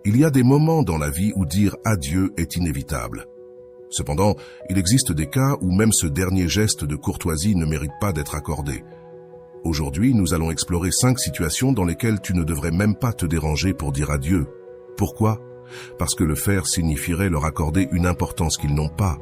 Il y a des moments dans la vie où dire adieu est inévitable. Cependant, il existe des cas où même ce dernier geste de courtoisie ne mérite pas d'être accordé. Aujourd'hui, nous allons explorer 5 situations dans lesquelles tu ne devrais même pas te déranger pour dire adieu. Pourquoi? Parce que le faire signifierait leur accorder une importance qu'ils n'ont pas.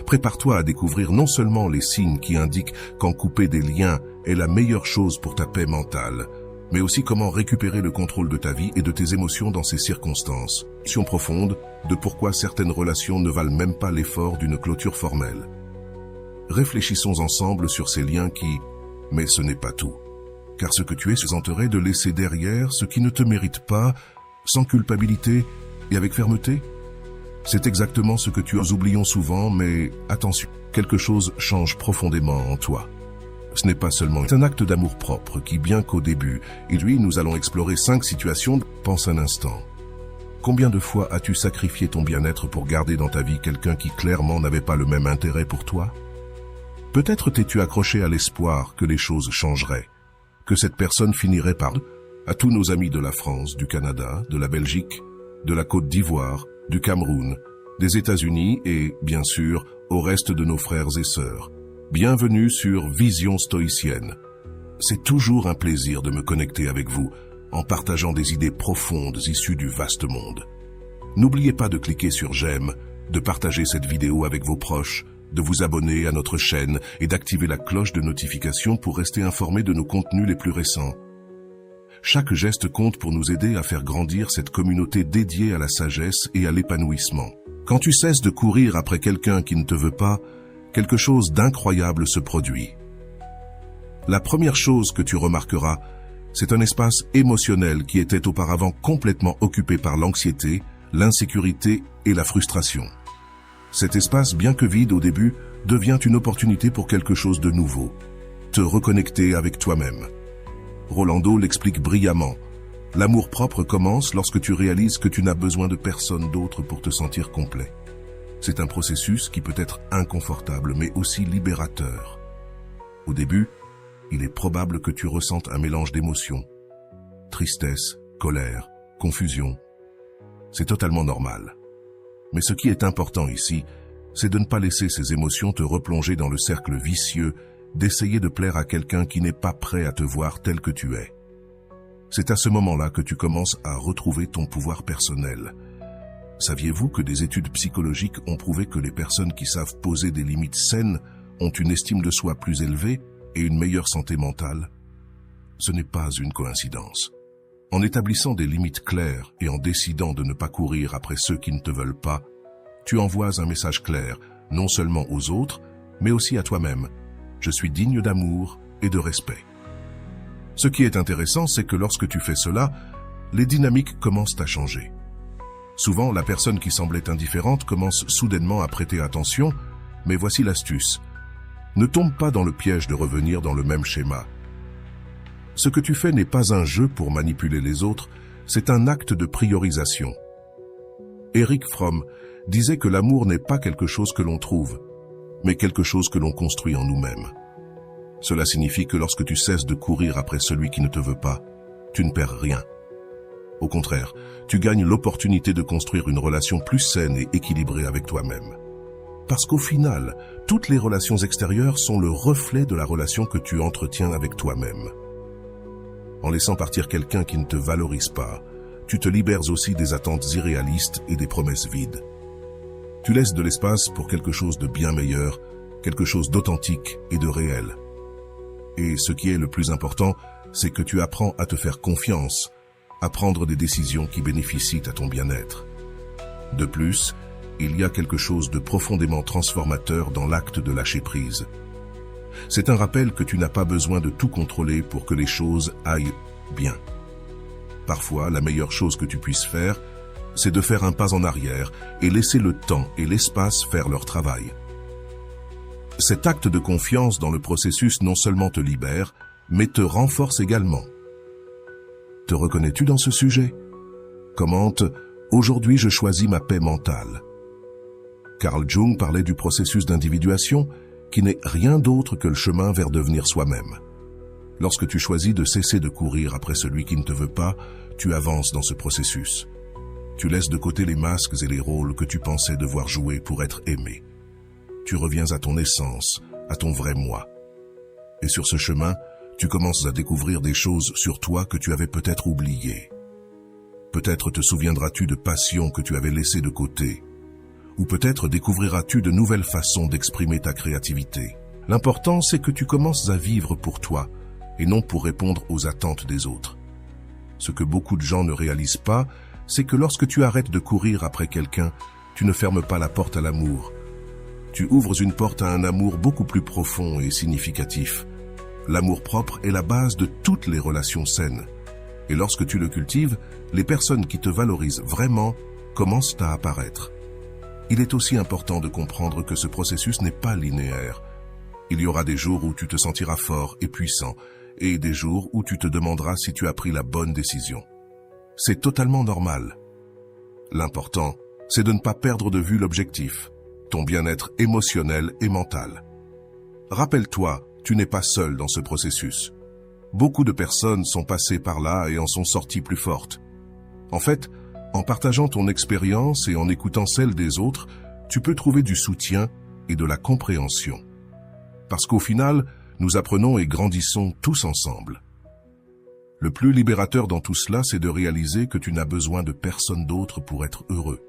Prépare-toi à découvrir non seulement les signes qui indiquent qu'en couper des liens est la meilleure chose pour ta paix mentale, mais aussi comment récupérer le contrôle de ta vie et de tes émotions dans ces circonstances. Question profonde de pourquoi certaines relations ne valent même pas l'effort d'une clôture formelle. Réfléchissons ensemble sur ces liens qui... Mais ce n'est pas tout. Car ce que tu es se présenterait de laisser derrière ce qui ne te mérite pas, sans culpabilité et avec fermeté. C'est exactement ce que tu oublions souvent, mais attention, quelque chose change profondément en toi. Ce n'est pas seulement un acte d'amour-propre qui, bien qu'au début, et lui, nous allons explorer 5 situations. Pense un instant. Combien de fois as-tu sacrifié ton bien-être pour garder dans ta vie quelqu'un qui clairement n'avait pas le même intérêt pour toi? Peut-être t'es-tu accroché à l'espoir que les choses changeraient, que cette personne finirait par... À tous nos amis de la France, du Canada, de la Belgique, de la Côte d'Ivoire, du Cameroun, des États-Unis et, bien sûr, au reste de nos frères et sœurs. Bienvenue sur Vision Stoïcienne. C'est toujours un plaisir de me connecter avec vous, en partageant des idées profondes issues du vaste monde. N'oubliez pas de cliquer sur j'aime, de partager cette vidéo avec vos proches, de vous abonner à notre chaîne et d'activer la cloche de notification pour rester informé de nos contenus les plus récents. Chaque geste compte pour nous aider à faire grandir cette communauté dédiée à la sagesse et à l'épanouissement. Quand tu cesses de courir après quelqu'un qui ne te veut pas, quelque chose d'incroyable se produit. La première chose que tu remarqueras, c'est un espace émotionnel qui était auparavant complètement occupé par l'anxiété, l'insécurité et la frustration. Cet espace, bien que vide au début, devient une opportunité pour quelque chose de nouveau. Te reconnecter avec toi-même. Rolando l'explique brillamment. L'amour-propre commence lorsque tu réalises que tu n'as besoin de personne d'autre pour te sentir complet. C'est un processus qui peut être inconfortable, mais aussi libérateur. Au début, il est probable que tu ressentes un mélange d'émotions. Tristesse, colère, confusion. C'est totalement normal. Mais ce qui est important ici, c'est de ne pas laisser ces émotions te replonger dans le cercle vicieux d'essayer de plaire à quelqu'un qui n'est pas prêt à te voir tel que tu es. C'est à ce moment-là que tu commences à retrouver ton pouvoir personnel. Saviez-vous que des études psychologiques ont prouvé que les personnes qui savent poser des limites saines ont une estime de soi plus élevée et une meilleure santé mentale? Ce n'est pas une coïncidence. En établissant des limites claires et en décidant de ne pas courir après ceux qui ne te veulent pas, tu envoies un message clair, non seulement aux autres, mais aussi à toi-même. Je suis digne d'amour et de respect. Ce qui est intéressant, c'est que lorsque tu fais cela, les dynamiques commencent à changer. Souvent, la personne qui semblait indifférente commence soudainement à prêter attention, mais voici l'astuce. Ne tombe pas dans le piège de revenir dans le même schéma. Ce que tu fais n'est pas un jeu pour manipuler les autres, c'est un acte de priorisation. Erich Fromm disait que l'amour n'est pas quelque chose que l'on trouve, mais quelque chose que l'on construit en nous-mêmes. Cela signifie que lorsque tu cesses de courir après celui qui ne te veut pas, tu ne perds rien. Au contraire, tu gagnes l'opportunité de construire une relation plus saine et équilibrée avec toi-même. Parce qu'au final, toutes les relations extérieures sont le reflet de la relation que tu entretiens avec toi-même. En laissant partir quelqu'un qui ne te valorise pas, tu te libères aussi des attentes irréalistes et des promesses vides. Tu laisses de l'espace pour quelque chose de bien meilleur, quelque chose d'authentique et de réel. Et ce qui est le plus important, c'est que tu apprends à te faire confiance, à prendre des décisions qui bénéficient à ton bien-être. De plus, il y a quelque chose de profondément transformateur dans l'acte de lâcher prise. C'est un rappel que tu n'as pas besoin de tout contrôler pour que les choses aillent bien. Parfois, la meilleure chose que tu puisses faire, c'est de faire un pas en arrière et laisser le temps et l'espace faire leur travail. Cet acte de confiance dans le processus non seulement te libère, mais te renforce également. Te reconnais-tu dans ce sujet? Commente « Aujourd'hui je choisis ma paix mentale ». Carl Jung parlait du processus d'individuation qui n'est rien d'autre que le chemin vers devenir soi-même. Lorsque tu choisis de cesser de courir après celui qui ne te veut pas, tu avances dans ce processus. Tu laisses de côté les masques et les rôles que tu pensais devoir jouer pour être aimé. Tu reviens à ton essence, à ton vrai moi. Et sur ce chemin, tu commences à découvrir des choses sur toi que tu avais peut-être oubliées. Peut-être te souviendras-tu de passions que tu avais laissées de côté. Ou peut-être découvriras-tu de nouvelles façons d'exprimer ta créativité. L'important, c'est que tu commences à vivre pour toi et non pour répondre aux attentes des autres. Ce que beaucoup de gens ne réalisent pas, c'est que lorsque tu arrêtes de courir après quelqu'un, tu ne fermes pas la porte à l'amour. Tu ouvres une porte à un amour beaucoup plus profond et significatif. L'amour-propre est la base de toutes les relations saines. Et lorsque tu le cultives, les personnes qui te valorisent vraiment commencent à apparaître. Il est aussi important de comprendre que ce processus n'est pas linéaire. Il y aura des jours où tu te sentiras fort et puissant, et des jours où tu te demanderas si tu as pris la bonne décision. C'est totalement normal. L'important, c'est de ne pas perdre de vue l'objectif, ton bien-être émotionnel et mental. Rappelle-toi, tu n'es pas seul dans ce processus. Beaucoup de personnes sont passées par là et en sont sorties plus fortes. En fait, en partageant ton expérience et en écoutant celle des autres, tu peux trouver du soutien et de la compréhension. Parce qu'au final, nous apprenons et grandissons tous ensemble. Le plus libérateur dans tout cela, c'est de réaliser que tu n'as besoin de personne d'autre pour être heureux.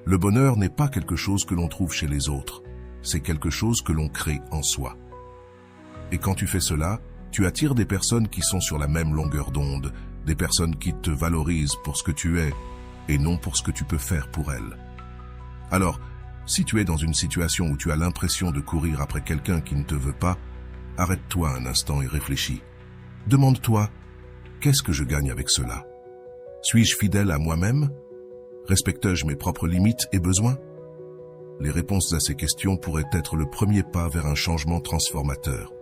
Le bonheur n'est pas quelque chose que l'on trouve chez les autres, c'est quelque chose que l'on crée en soi. Et quand tu fais cela, tu attires des personnes qui sont sur la même longueur d'onde, des personnes qui te valorisent pour ce que tu es et non pour ce que tu peux faire pour elles. Alors, si tu es dans une situation où tu as l'impression de courir après quelqu'un qui ne te veut pas, arrête-toi un instant et réfléchis. Demande-toi, qu'est-ce que je gagne avec cela? Suis-je fidèle à moi-même? Respecte-je mes propres limites et besoins? Les réponses à ces questions pourraient être le premier pas vers un changement transformateur.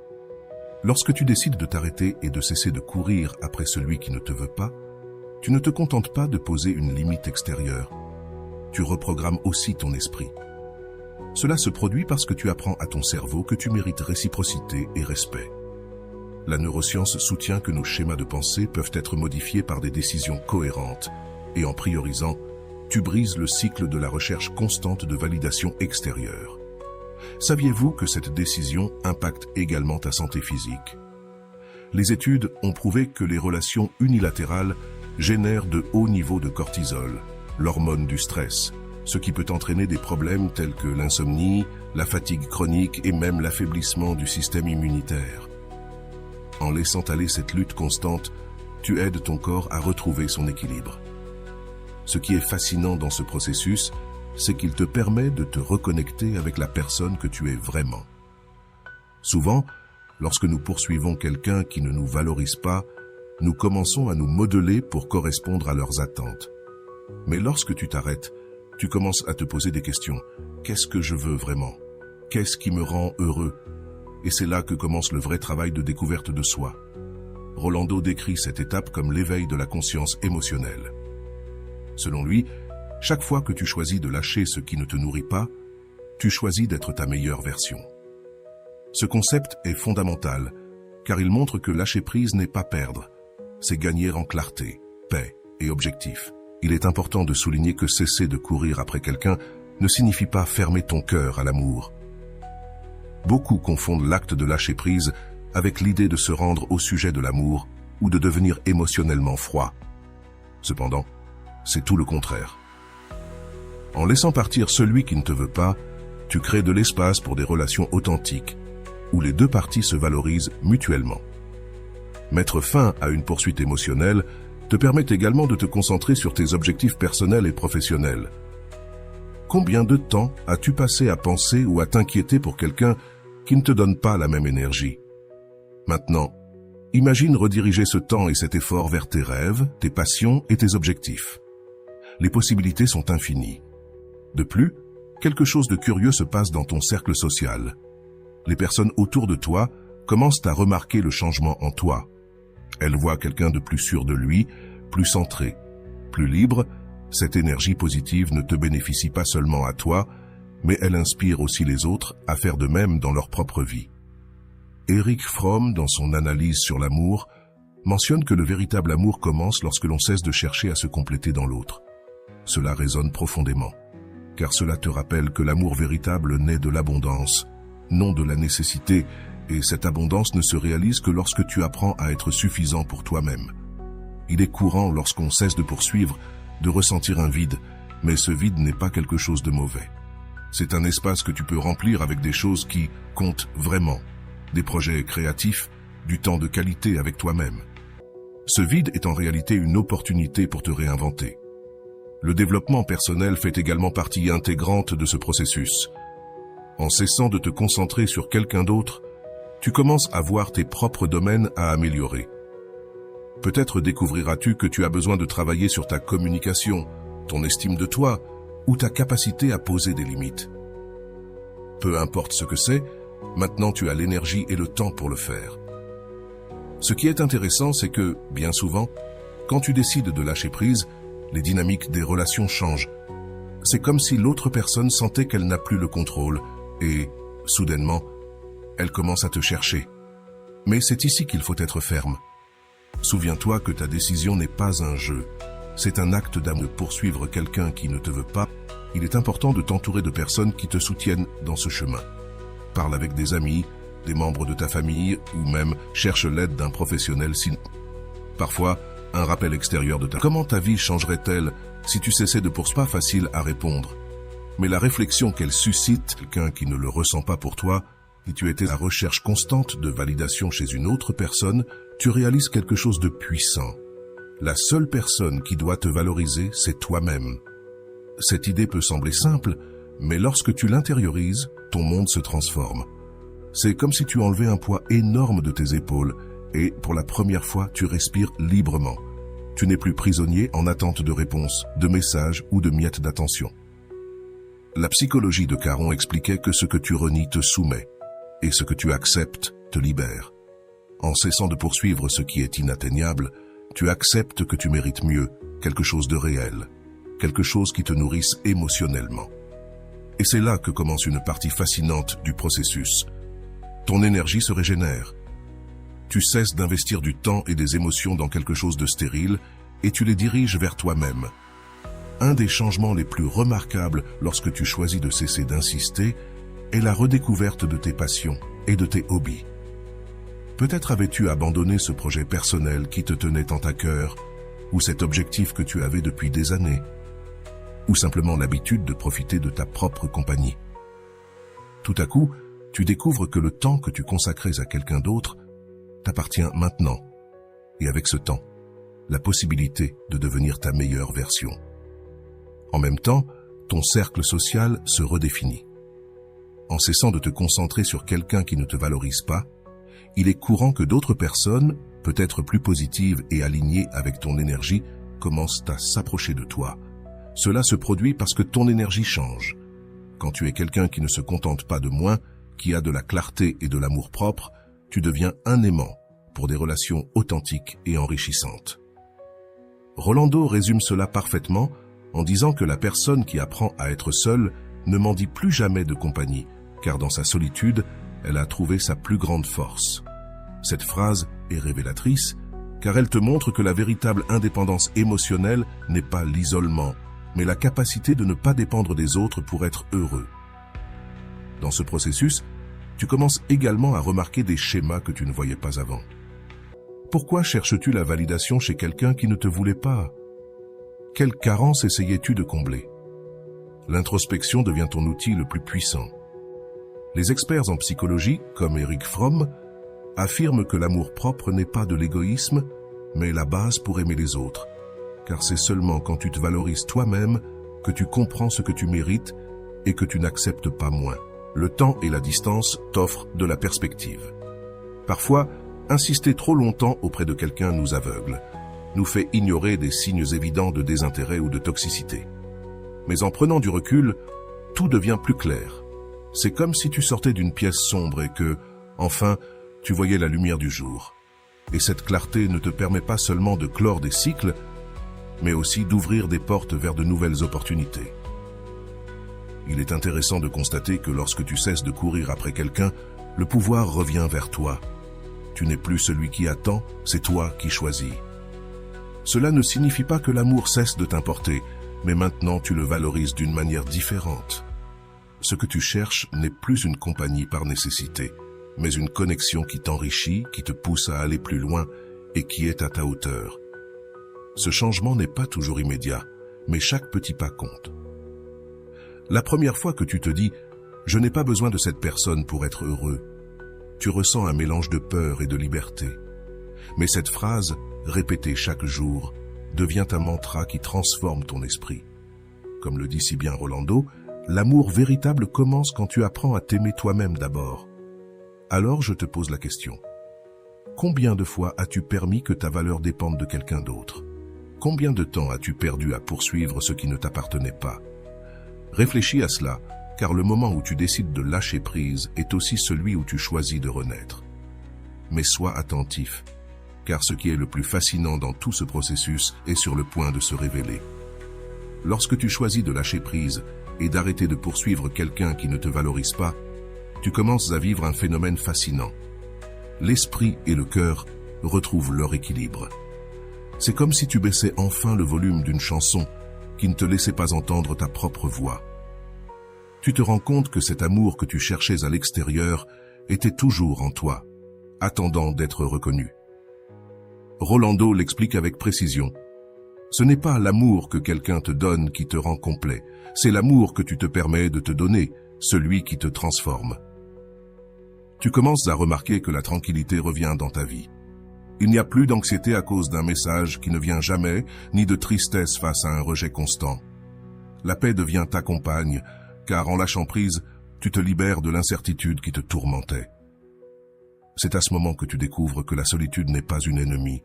Lorsque tu décides de t'arrêter et de cesser de courir après celui qui ne te veut pas, tu ne te contentes pas de poser une limite extérieure. Tu reprogrammes aussi ton esprit. Cela se produit parce que tu apprends à ton cerveau que tu mérites réciprocité et respect. La neuroscience soutient que nos schémas de pensée peuvent être modifiés par des décisions cohérentes, et en priorisant, tu brises le cycle de la recherche constante de validation extérieure. Saviez-vous que cette décision impacte également ta santé physique? Les études ont prouvé que les relations unilatérales génèrent de hauts niveaux de cortisol, l'hormone du stress, ce qui peut entraîner des problèmes tels que l'insomnie, la fatigue chronique et même l'affaiblissement du système immunitaire. En laissant aller cette lutte constante, tu aides ton corps à retrouver son équilibre. Ce qui est fascinant dans ce processus, c'est qu'il te permet de te reconnecter avec la personne que tu es vraiment. Souvent, lorsque nous poursuivons quelqu'un qui ne nous valorise pas, nous commençons à nous modeler pour correspondre à leurs attentes. Mais lorsque tu t'arrêtes, tu commences à te poser des questions. Qu'est-ce que je veux vraiment? Qu'est-ce qui me rend heureux? Et c'est là que commence le vrai travail de découverte de soi. Rolando décrit cette étape comme l'éveil de la conscience émotionnelle. Selon lui, chaque fois que tu choisis de lâcher ce qui ne te nourrit pas, tu choisis d'être ta meilleure version. Ce concept est fondamental, car il montre que lâcher prise n'est pas perdre, c'est gagner en clarté, paix et objectif. Il est important de souligner que cesser de courir après quelqu'un ne signifie pas fermer ton cœur à l'amour. Beaucoup confondent l'acte de lâcher prise avec l'idée de se rendre au sujet de l'amour ou de devenir émotionnellement froid. Cependant, c'est tout le contraire. En laissant partir celui qui ne te veut pas, tu crées de l'espace pour des relations authentiques, où les deux parties se valorisent mutuellement. Mettre fin à une poursuite émotionnelle te permet également de te concentrer sur tes objectifs personnels et professionnels. Combien de temps as-tu passé à penser ou à t'inquiéter pour quelqu'un qui ne te donne pas la même énergie? Maintenant, imagine rediriger ce temps et cet effort vers tes rêves, tes passions et tes objectifs. Les possibilités sont infinies. De plus, quelque chose de curieux se passe dans ton cercle social. Les personnes autour de toi commencent à remarquer le changement en toi. Elles voient quelqu'un de plus sûr de lui, plus centré, plus libre. Cette énergie positive ne te bénéficie pas seulement à toi, mais elle inspire aussi les autres à faire de même dans leur propre vie. Erich Fromm, dans son analyse sur l'amour, mentionne que le véritable amour commence lorsque l'on cesse de chercher à se compléter dans l'autre. Cela résonne profondément, car cela te rappelle que l'amour véritable naît de l'abondance, non de la nécessité, et cette abondance ne se réalise que lorsque tu apprends à être suffisant pour toi-même. Il est courant, lorsqu'on cesse de poursuivre, de ressentir un vide, mais ce vide n'est pas quelque chose de mauvais. C'est un espace que tu peux remplir avec des choses qui comptent vraiment, des projets créatifs, du temps de qualité avec toi-même. Ce vide est en réalité une opportunité pour te réinventer. Le développement personnel fait également partie intégrante de ce processus. En cessant de te concentrer sur quelqu'un d'autre, tu commences à voir tes propres domaines à améliorer. Peut-être découvriras-tu que tu as besoin de travailler sur ta communication, ton estime de toi ou ta capacité à poser des limites. Peu importe ce que c'est, maintenant tu as l'énergie et le temps pour le faire. Ce qui est intéressant, c'est que, bien souvent, quand tu décides de lâcher prise, les dynamiques des relations changent. C'est comme si l'autre personne sentait qu'elle n'a plus le contrôle et, soudainement, elle commence à te chercher. Mais c'est ici qu'il faut être ferme. Souviens-toi que ta décision n'est pas un jeu. C'est un acte d'amour. De poursuivre quelqu'un qui ne te veut pas, il est important de t'entourer de personnes qui te soutiennent dans ce chemin. Parle avec des amis, des membres de ta famille ou même cherche l'aide d'un professionnel. Parfois, un rappel extérieur de ta... Comment ta vie changerait-elle si tu cessais de poursuivre? Pas facile à répondre. Mais la réflexion qu'elle suscite, quelqu'un qui ne le ressent pas pour toi, et tu étais à la recherche constante de validation chez une autre personne, tu réalises quelque chose de puissant. La seule personne qui doit te valoriser, c'est toi-même. Cette idée peut sembler simple, mais lorsque tu l'intériorises, ton monde se transforme. C'est comme si tu enlevais un poids énorme de tes épaules et, pour la première fois, tu respires librement. Tu n'es plus prisonnier en attente de réponses, de messages ou de miettes d'attention. La psychologie de Caron expliquait que ce que tu renies te soumet et ce que tu acceptes te libère. En cessant de poursuivre ce qui est inatteignable, tu acceptes que tu mérites mieux, quelque chose de réel, quelque chose qui te nourrisse émotionnellement. Et c'est là que commence une partie fascinante du processus. Ton énergie se régénère. Tu cesses d'investir du temps et des émotions dans quelque chose de stérile et tu les diriges vers toi-même. Un des changements les plus remarquables lorsque tu choisis de cesser d'insister est la redécouverte de tes passions et de tes hobbies. Peut-être avais-tu abandonné ce projet personnel qui te tenait tant à cœur, ou cet objectif que tu avais depuis des années, ou simplement l'habitude de profiter de ta propre compagnie. Tout à coup, tu découvres que le temps que tu consacrais à quelqu'un d'autre t'appartient maintenant, et avec ce temps, la possibilité de devenir ta meilleure version. En même temps, ton cercle social se redéfinit. En cessant de te concentrer sur quelqu'un qui ne te valorise pas, il est courant que d'autres personnes, peut-être plus positives et alignées avec ton énergie, commencent à s'approcher de toi. Cela se produit parce que ton énergie change. Quand tu es quelqu'un qui ne se contente pas de moins, qui a de la clarté et de l'amour-propre, tu deviens un aimant pour des relations authentiques et enrichissantes. Rolando résume cela parfaitement en disant que la personne qui apprend à être seule ne mendie plus jamais de compagnie, car dans sa solitude, elle a trouvé sa plus grande force. Cette phrase est révélatrice, car elle te montre que la véritable indépendance émotionnelle n'est pas l'isolement, mais la capacité de ne pas dépendre des autres pour être heureux. Dans ce processus, tu commences également à remarquer des schémas que tu ne voyais pas avant. Pourquoi cherches-tu la validation chez quelqu'un qui ne te voulait pas? Quelle carence essayais-tu de combler? L'introspection devient ton outil le plus puissant. Les experts en psychologie, comme Erich Fromm, affirment que l'amour-propre n'est pas de l'égoïsme, mais la base pour aimer les autres. Car c'est seulement quand tu te valorises toi-même que tu comprends ce que tu mérites et que tu n'acceptes pas moins. Le temps et la distance t'offrent de la perspective. Parfois, insister trop longtemps auprès de quelqu'un nous aveugle, nous fait ignorer des signes évidents de désintérêt ou de toxicité. Mais en prenant du recul, tout devient plus clair. C'est comme si tu sortais d'une pièce sombre et que, enfin, tu voyais la lumière du jour. Et cette clarté ne te permet pas seulement de clore des cycles, mais aussi d'ouvrir des portes vers de nouvelles opportunités. Il est intéressant de constater que lorsque tu cesses de courir après quelqu'un, le pouvoir revient vers toi. Tu n'es plus celui qui attend, c'est toi qui choisis. Cela ne signifie pas que l'amour cesse de t'importer, mais maintenant tu le valorises d'une manière différente. Ce que tu cherches n'est plus une compagnie par nécessité, mais une connexion qui t'enrichit, qui te pousse à aller plus loin et qui est à ta hauteur. Ce changement n'est pas toujours immédiat, mais chaque petit pas compte. La première fois que tu te dis « Je n'ai pas besoin de cette personne pour être heureux », tu ressens un mélange de peur et de liberté. Mais cette phrase, répétée chaque jour, devient un mantra qui transforme ton esprit. Comme le dit si bien Rolando, l'amour véritable commence quand tu apprends à t'aimer toi-même d'abord. Alors je te pose la question. Combien de fois as-tu permis que ta valeur dépende de quelqu'un d'autre? Combien de temps as-tu perdu à poursuivre ce qui ne t'appartenait pas? Réfléchis à cela, car le moment où tu décides de lâcher prise est aussi celui où tu choisis de renaître. Mais sois attentif, car ce qui est le plus fascinant dans tout ce processus est sur le point de se révéler. Lorsque tu choisis de lâcher prise et d'arrêter de poursuivre quelqu'un qui ne te valorise pas, tu commences à vivre un phénomène fascinant. L'esprit et le cœur retrouvent leur équilibre. C'est comme si tu baissais enfin le volume d'une chanson qui ne te laissait pas entendre ta propre voix. Tu te rends compte que cet amour que tu cherchais à l'extérieur était toujours en toi, attendant d'être reconnu. Rolando l'explique avec précision. Ce n'est pas l'amour que quelqu'un te donne qui te rend complet, c'est l'amour que tu te permets de te donner, celui qui te transforme. Tu commences à remarquer que la tranquillité revient dans ta vie. Il n'y a plus d'anxiété à cause d'un message qui ne vient jamais, ni de tristesse face à un rejet constant. La paix devient ta compagne, car en lâchant prise, tu te libères de l'incertitude qui te tourmentait. C'est à ce moment que tu découvres que la solitude n'est pas une ennemie,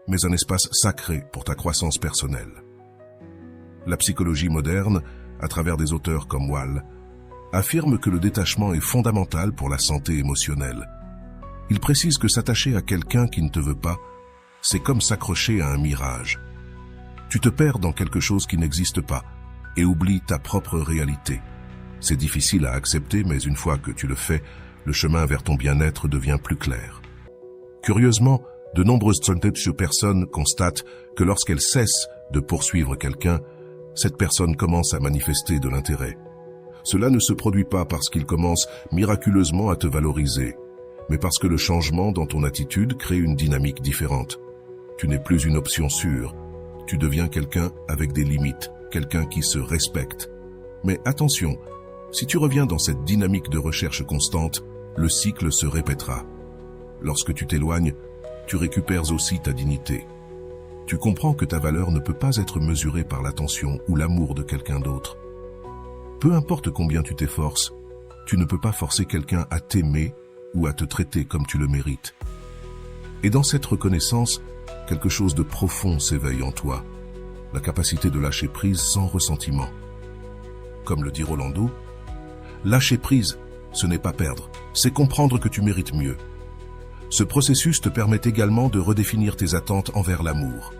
mais un espace sacré pour ta croissance personnelle. La psychologie moderne, à travers des auteurs comme Wall, affirme que le détachement est fondamental pour la santé émotionnelle. Il précise que s'attacher à quelqu'un qui ne te veut pas, c'est comme s'accrocher à un mirage. Tu te perds dans quelque chose qui n'existe pas et oublies ta propre réalité. C'est difficile à accepter, mais une fois que tu le fais, le chemin vers ton bien-être devient plus clair. Curieusement, de nombreuses personnes constatent que lorsqu'elles cessent de poursuivre quelqu'un, cette personne commence à manifester de l'intérêt. Cela ne se produit pas parce qu'il commence miraculeusement à te valoriser, mais parce que le changement dans ton attitude crée une dynamique différente. Tu n'es plus une option sûre, tu deviens quelqu'un avec des limites, quelqu'un qui se respecte. Mais attention, si tu reviens dans cette dynamique de recherche constante, le cycle se répétera. Lorsque tu t'éloignes, tu récupères aussi ta dignité. Tu comprends que ta valeur ne peut pas être mesurée par l'attention ou l'amour de quelqu'un d'autre. Peu importe combien tu t'efforces, tu ne peux pas forcer quelqu'un à t'aimer ou à te traiter comme tu le mérites. Et dans cette reconnaissance, quelque chose de profond s'éveille en toi, la capacité de lâcher prise sans ressentiment. Comme le dit Rolando, lâcher prise, ce n'est pas perdre, c'est comprendre que tu mérites mieux. Ce processus te permet également de redéfinir tes attentes envers l'amour.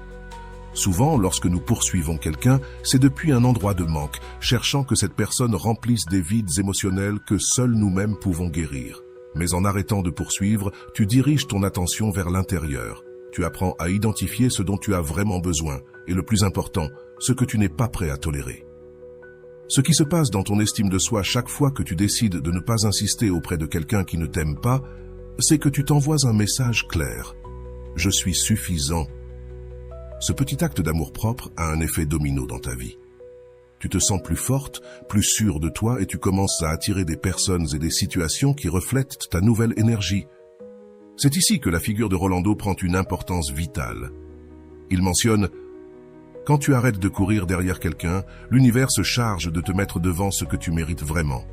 Souvent, lorsque nous poursuivons quelqu'un, c'est depuis un endroit de manque, cherchant que cette personne remplisse des vides émotionnels que seuls nous-mêmes pouvons guérir. Mais en arrêtant de poursuivre, tu diriges ton attention vers l'intérieur. Tu apprends à identifier ce dont tu as vraiment besoin, et le plus important, ce que tu n'es pas prêt à tolérer. Ce qui se passe dans ton estime de soi chaque fois que tu décides de ne pas insister auprès de quelqu'un qui ne t'aime pas, c'est que tu t'envoies un message clair. Je suis suffisant. Ce petit acte d'amour-propre a un effet domino dans ta vie. Tu te sens plus forte, plus sûre de toi et tu commences à attirer des personnes et des situations qui reflètent ta nouvelle énergie. C'est ici que la figure de Rolando prend une importance vitale. Il mentionne « Quand tu arrêtes de courir derrière quelqu'un, l'univers se charge de te mettre devant ce que tu mérites vraiment. »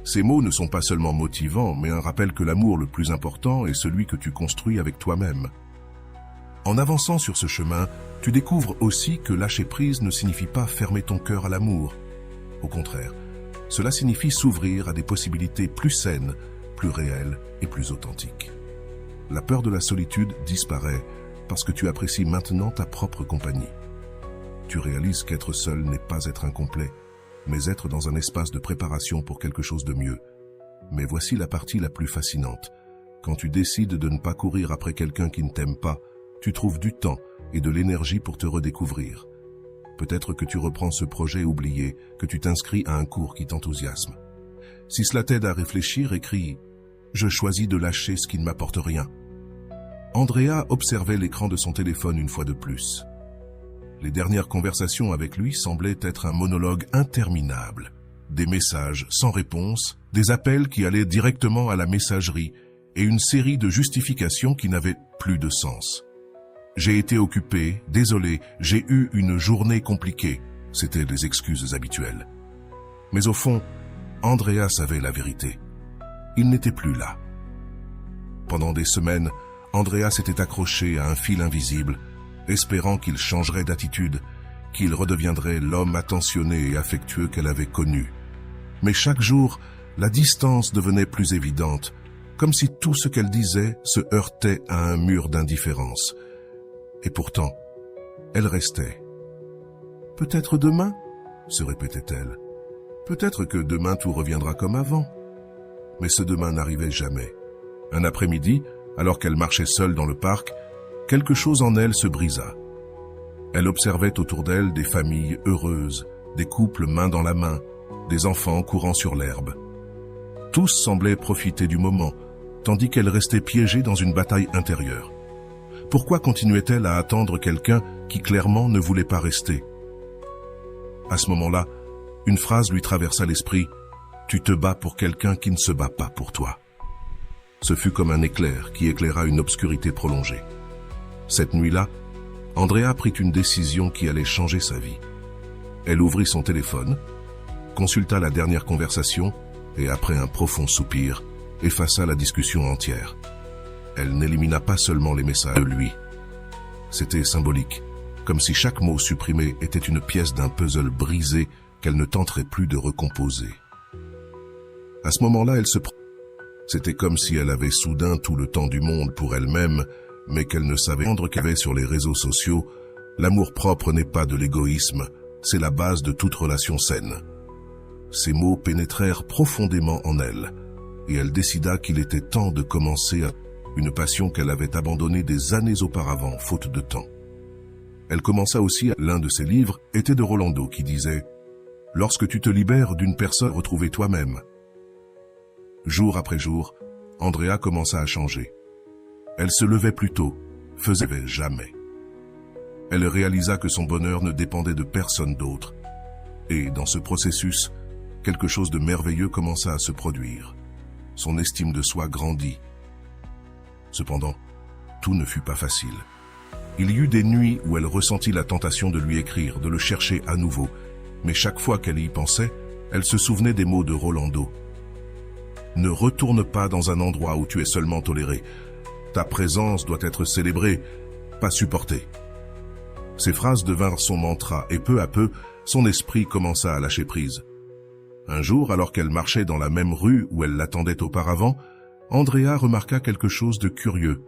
Ces mots ne sont pas seulement motivants, mais un rappel que l'amour le plus important est celui que tu construis avec toi-même. En avançant sur ce chemin, tu découvres aussi que lâcher prise ne signifie pas fermer ton cœur à l'amour. Au contraire, cela signifie s'ouvrir à des possibilités plus saines, plus réelles et plus authentiques. La peur de la solitude disparaît parce que tu apprécies maintenant ta propre compagnie. Tu réalises qu'être seul n'est pas être incomplet, mais être dans un espace de préparation pour quelque chose de mieux. Mais voici la partie la plus fascinante. Quand tu décides de ne pas courir après quelqu'un qui ne t'aime pas, tu trouves du temps et de l'énergie pour te redécouvrir. Peut-être que tu reprends ce projet oublié, que tu t'inscris à un cours qui t'enthousiasme. Si cela t'aide à réfléchir, écris « Je choisis de lâcher ce qui ne m'apporte rien ». Andrea observait l'écran de son téléphone une fois de plus. Les dernières conversations avec lui semblaient être un monologue interminable. Des messages sans réponse, des appels qui allaient directement à la messagerie et une série de justifications qui n'avaient plus de sens. J'ai été occupé, désolé, j'ai eu une journée compliquée. C'étaient les excuses habituelles. Mais au fond, Andrea savait la vérité. Il n'était plus là. Pendant des semaines, Andrea s'était accroché à un fil invisible, espérant qu'il changerait d'attitude, qu'il redeviendrait l'homme attentionné et affectueux qu'elle avait connu. Mais chaque jour, la distance devenait plus évidente, comme si tout ce qu'elle disait se heurtait à un mur d'indifférence. Et pourtant, elle restait. « Peut-être demain ?» se répétait-elle. « Peut-être que demain tout reviendra comme avant. » Mais ce demain n'arrivait jamais. Un après-midi, alors qu'elle marchait seule dans le parc, quelque chose en elle se brisa. Elle observait autour d'elle des familles heureuses, des couples main dans la main, des enfants courant sur l'herbe. Tous semblaient profiter du moment, tandis qu'elle restait piégée dans une bataille intérieure. Pourquoi continuait-elle à attendre quelqu'un qui clairement ne voulait pas rester? À ce moment-là, une phrase lui traversa l'esprit « Tu te bats pour quelqu'un qui ne se bat pas pour toi ». Ce fut comme un éclair qui éclaira une obscurité prolongée. Cette nuit-là, Andrea prit une décision qui allait changer sa vie. Elle ouvrit son téléphone, consulta la dernière conversation et, après un profond soupir, effaça la discussion entière. Elle n'élimina pas seulement les messages de lui. C'était symbolique, comme si chaque mot supprimé était une pièce d'un puzzle brisé qu'elle ne tenterait plus de recomposer. À ce moment-là, c'était comme si elle avait soudain tout le temps du monde pour elle-même, mais qu'elle ne savait rendre qu'elle avait sur les réseaux sociaux. L'amour-propre n'est pas de l'égoïsme, c'est la base de toute relation saine. Ces mots pénétrèrent profondément en elle, et elle décida qu'il était temps de commencer une passion qu'elle avait abandonnée des années auparavant, faute de temps. Elle commença aussi, l'un de ses livres était de Rolando qui disait « Lorsque tu te libères d'une personne, retrouver toi-même ». Jour après jour, Andrea commença à changer. Elle se levait plus tôt, faisait jamais. Elle réalisa que son bonheur ne dépendait de personne d'autre. Et dans ce processus, quelque chose de merveilleux commença à se produire. Son estime de soi grandit. Cependant, tout ne fut pas facile. Il y eut des nuits où elle ressentit la tentation de lui écrire, de le chercher à nouveau. Mais chaque fois qu'elle y pensait, elle se souvenait des mots de Rolando. « Ne retourne pas dans un endroit où tu es seulement toléré. Ta présence doit être célébrée, pas supportée. » Ces phrases devinrent son mantra et peu à peu, son esprit commença à lâcher prise. Un jour, alors qu'elle marchait dans la même rue où elle l'attendait auparavant, Andrea remarqua quelque chose de curieux.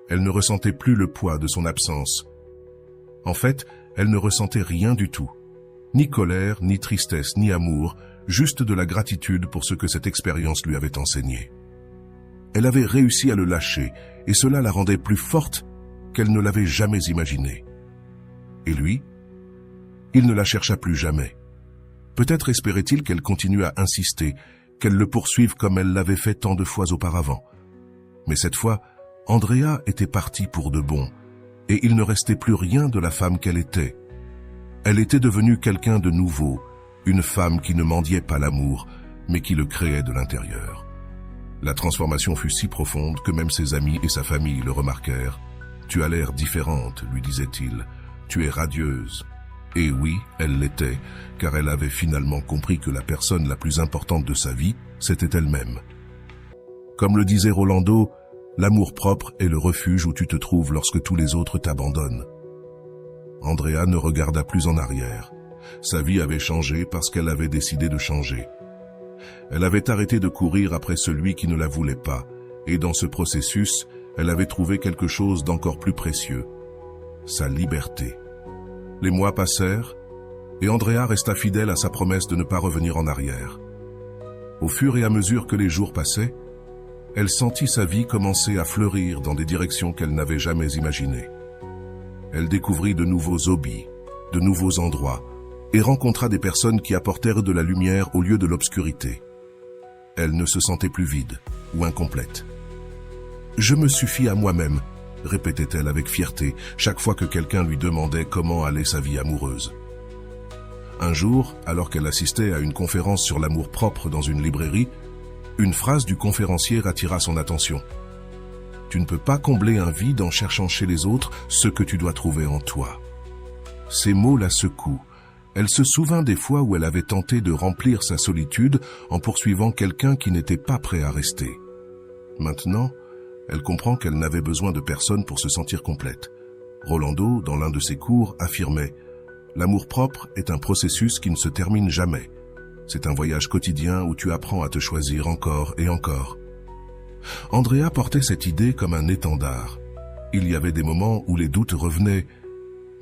Elle ne ressentait plus le poids de son absence. En fait, elle ne ressentait rien du tout. Ni colère, ni tristesse, ni amour, juste de la gratitude pour ce que cette expérience lui avait enseigné. Elle avait réussi à le lâcher, et cela la rendait plus forte qu'elle ne l'avait jamais imaginé. Et lui, il ne la chercha plus jamais. Peut-être espérait-il qu'elle continue à insister, qu'elle le poursuive comme elle l'avait fait tant de fois auparavant. Mais cette fois, Andrea était partie pour de bon, et il ne restait plus rien de la femme qu'elle était. Elle était devenue quelqu'un de nouveau, une femme qui ne mendiait pas l'amour, mais qui le créait de l'intérieur. La transformation fut si profonde que même ses amis et sa famille le remarquèrent. « Tu as l'air différente, lui disait-il. Tu es radieuse. » Et oui, elle l'était, car elle avait finalement compris que la personne la plus importante de sa vie, c'était elle-même. Comme le disait Rolando, l'amour-propre est le refuge où tu te trouves lorsque tous les autres t'abandonnent. Andrea ne regarda plus en arrière. Sa vie avait changé parce qu'elle avait décidé de changer. Elle avait arrêté de courir après celui qui ne la voulait pas, et dans ce processus, elle avait trouvé quelque chose d'encore plus précieux, sa liberté. Les mois passèrent, et Andrea resta fidèle à sa promesse de ne pas revenir en arrière. Au fur et à mesure que les jours passaient, elle sentit sa vie commencer à fleurir dans des directions qu'elle n'avait jamais imaginées. Elle découvrit de nouveaux hobbies, de nouveaux endroits, et rencontra des personnes qui apportèrent de la lumière au lieu de l'obscurité. Elle ne se sentait plus vide ou incomplète. « Je me suffis à moi-même », répétait-elle avec fierté chaque fois que quelqu'un lui demandait comment allait sa vie amoureuse. Un jour, alors qu'elle assistait à une conférence sur l'amour-propre dans une librairie, une phrase du conférencier attira son attention. « Tu ne peux pas combler un vide en cherchant chez les autres ce que tu dois trouver en toi. » Ces mots la secouent. Elle se souvint des fois où elle avait tenté de remplir sa solitude en poursuivant quelqu'un qui n'était pas prêt à rester. Maintenant, elle comprend qu'elle n'avait besoin de personne pour se sentir complète. Rolando, dans l'un de ses cours, affirmait « L'amour-propre est un processus qui ne se termine jamais. C'est un voyage quotidien où tu apprends à te choisir encore et encore. » Andrea portait cette idée comme un étendard. Il y avait des moments où les doutes revenaient,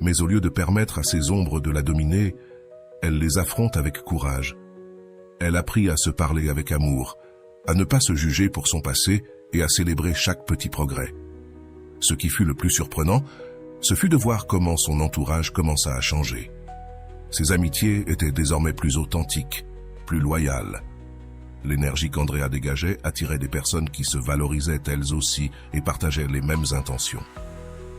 mais au lieu de permettre à ces ombres de la dominer, elle les affronte avec courage. Elle apprit à se parler avec amour, à ne pas se juger pour son passé et à célébrer chaque petit progrès. Ce qui fut le plus surprenant, ce fut de voir comment son entourage commença à changer. Ses amitiés étaient désormais plus authentiques, plus loyales. L'énergie qu'Andrea dégageait attirait des personnes qui se valorisaient elles aussi et partageaient les mêmes intentions.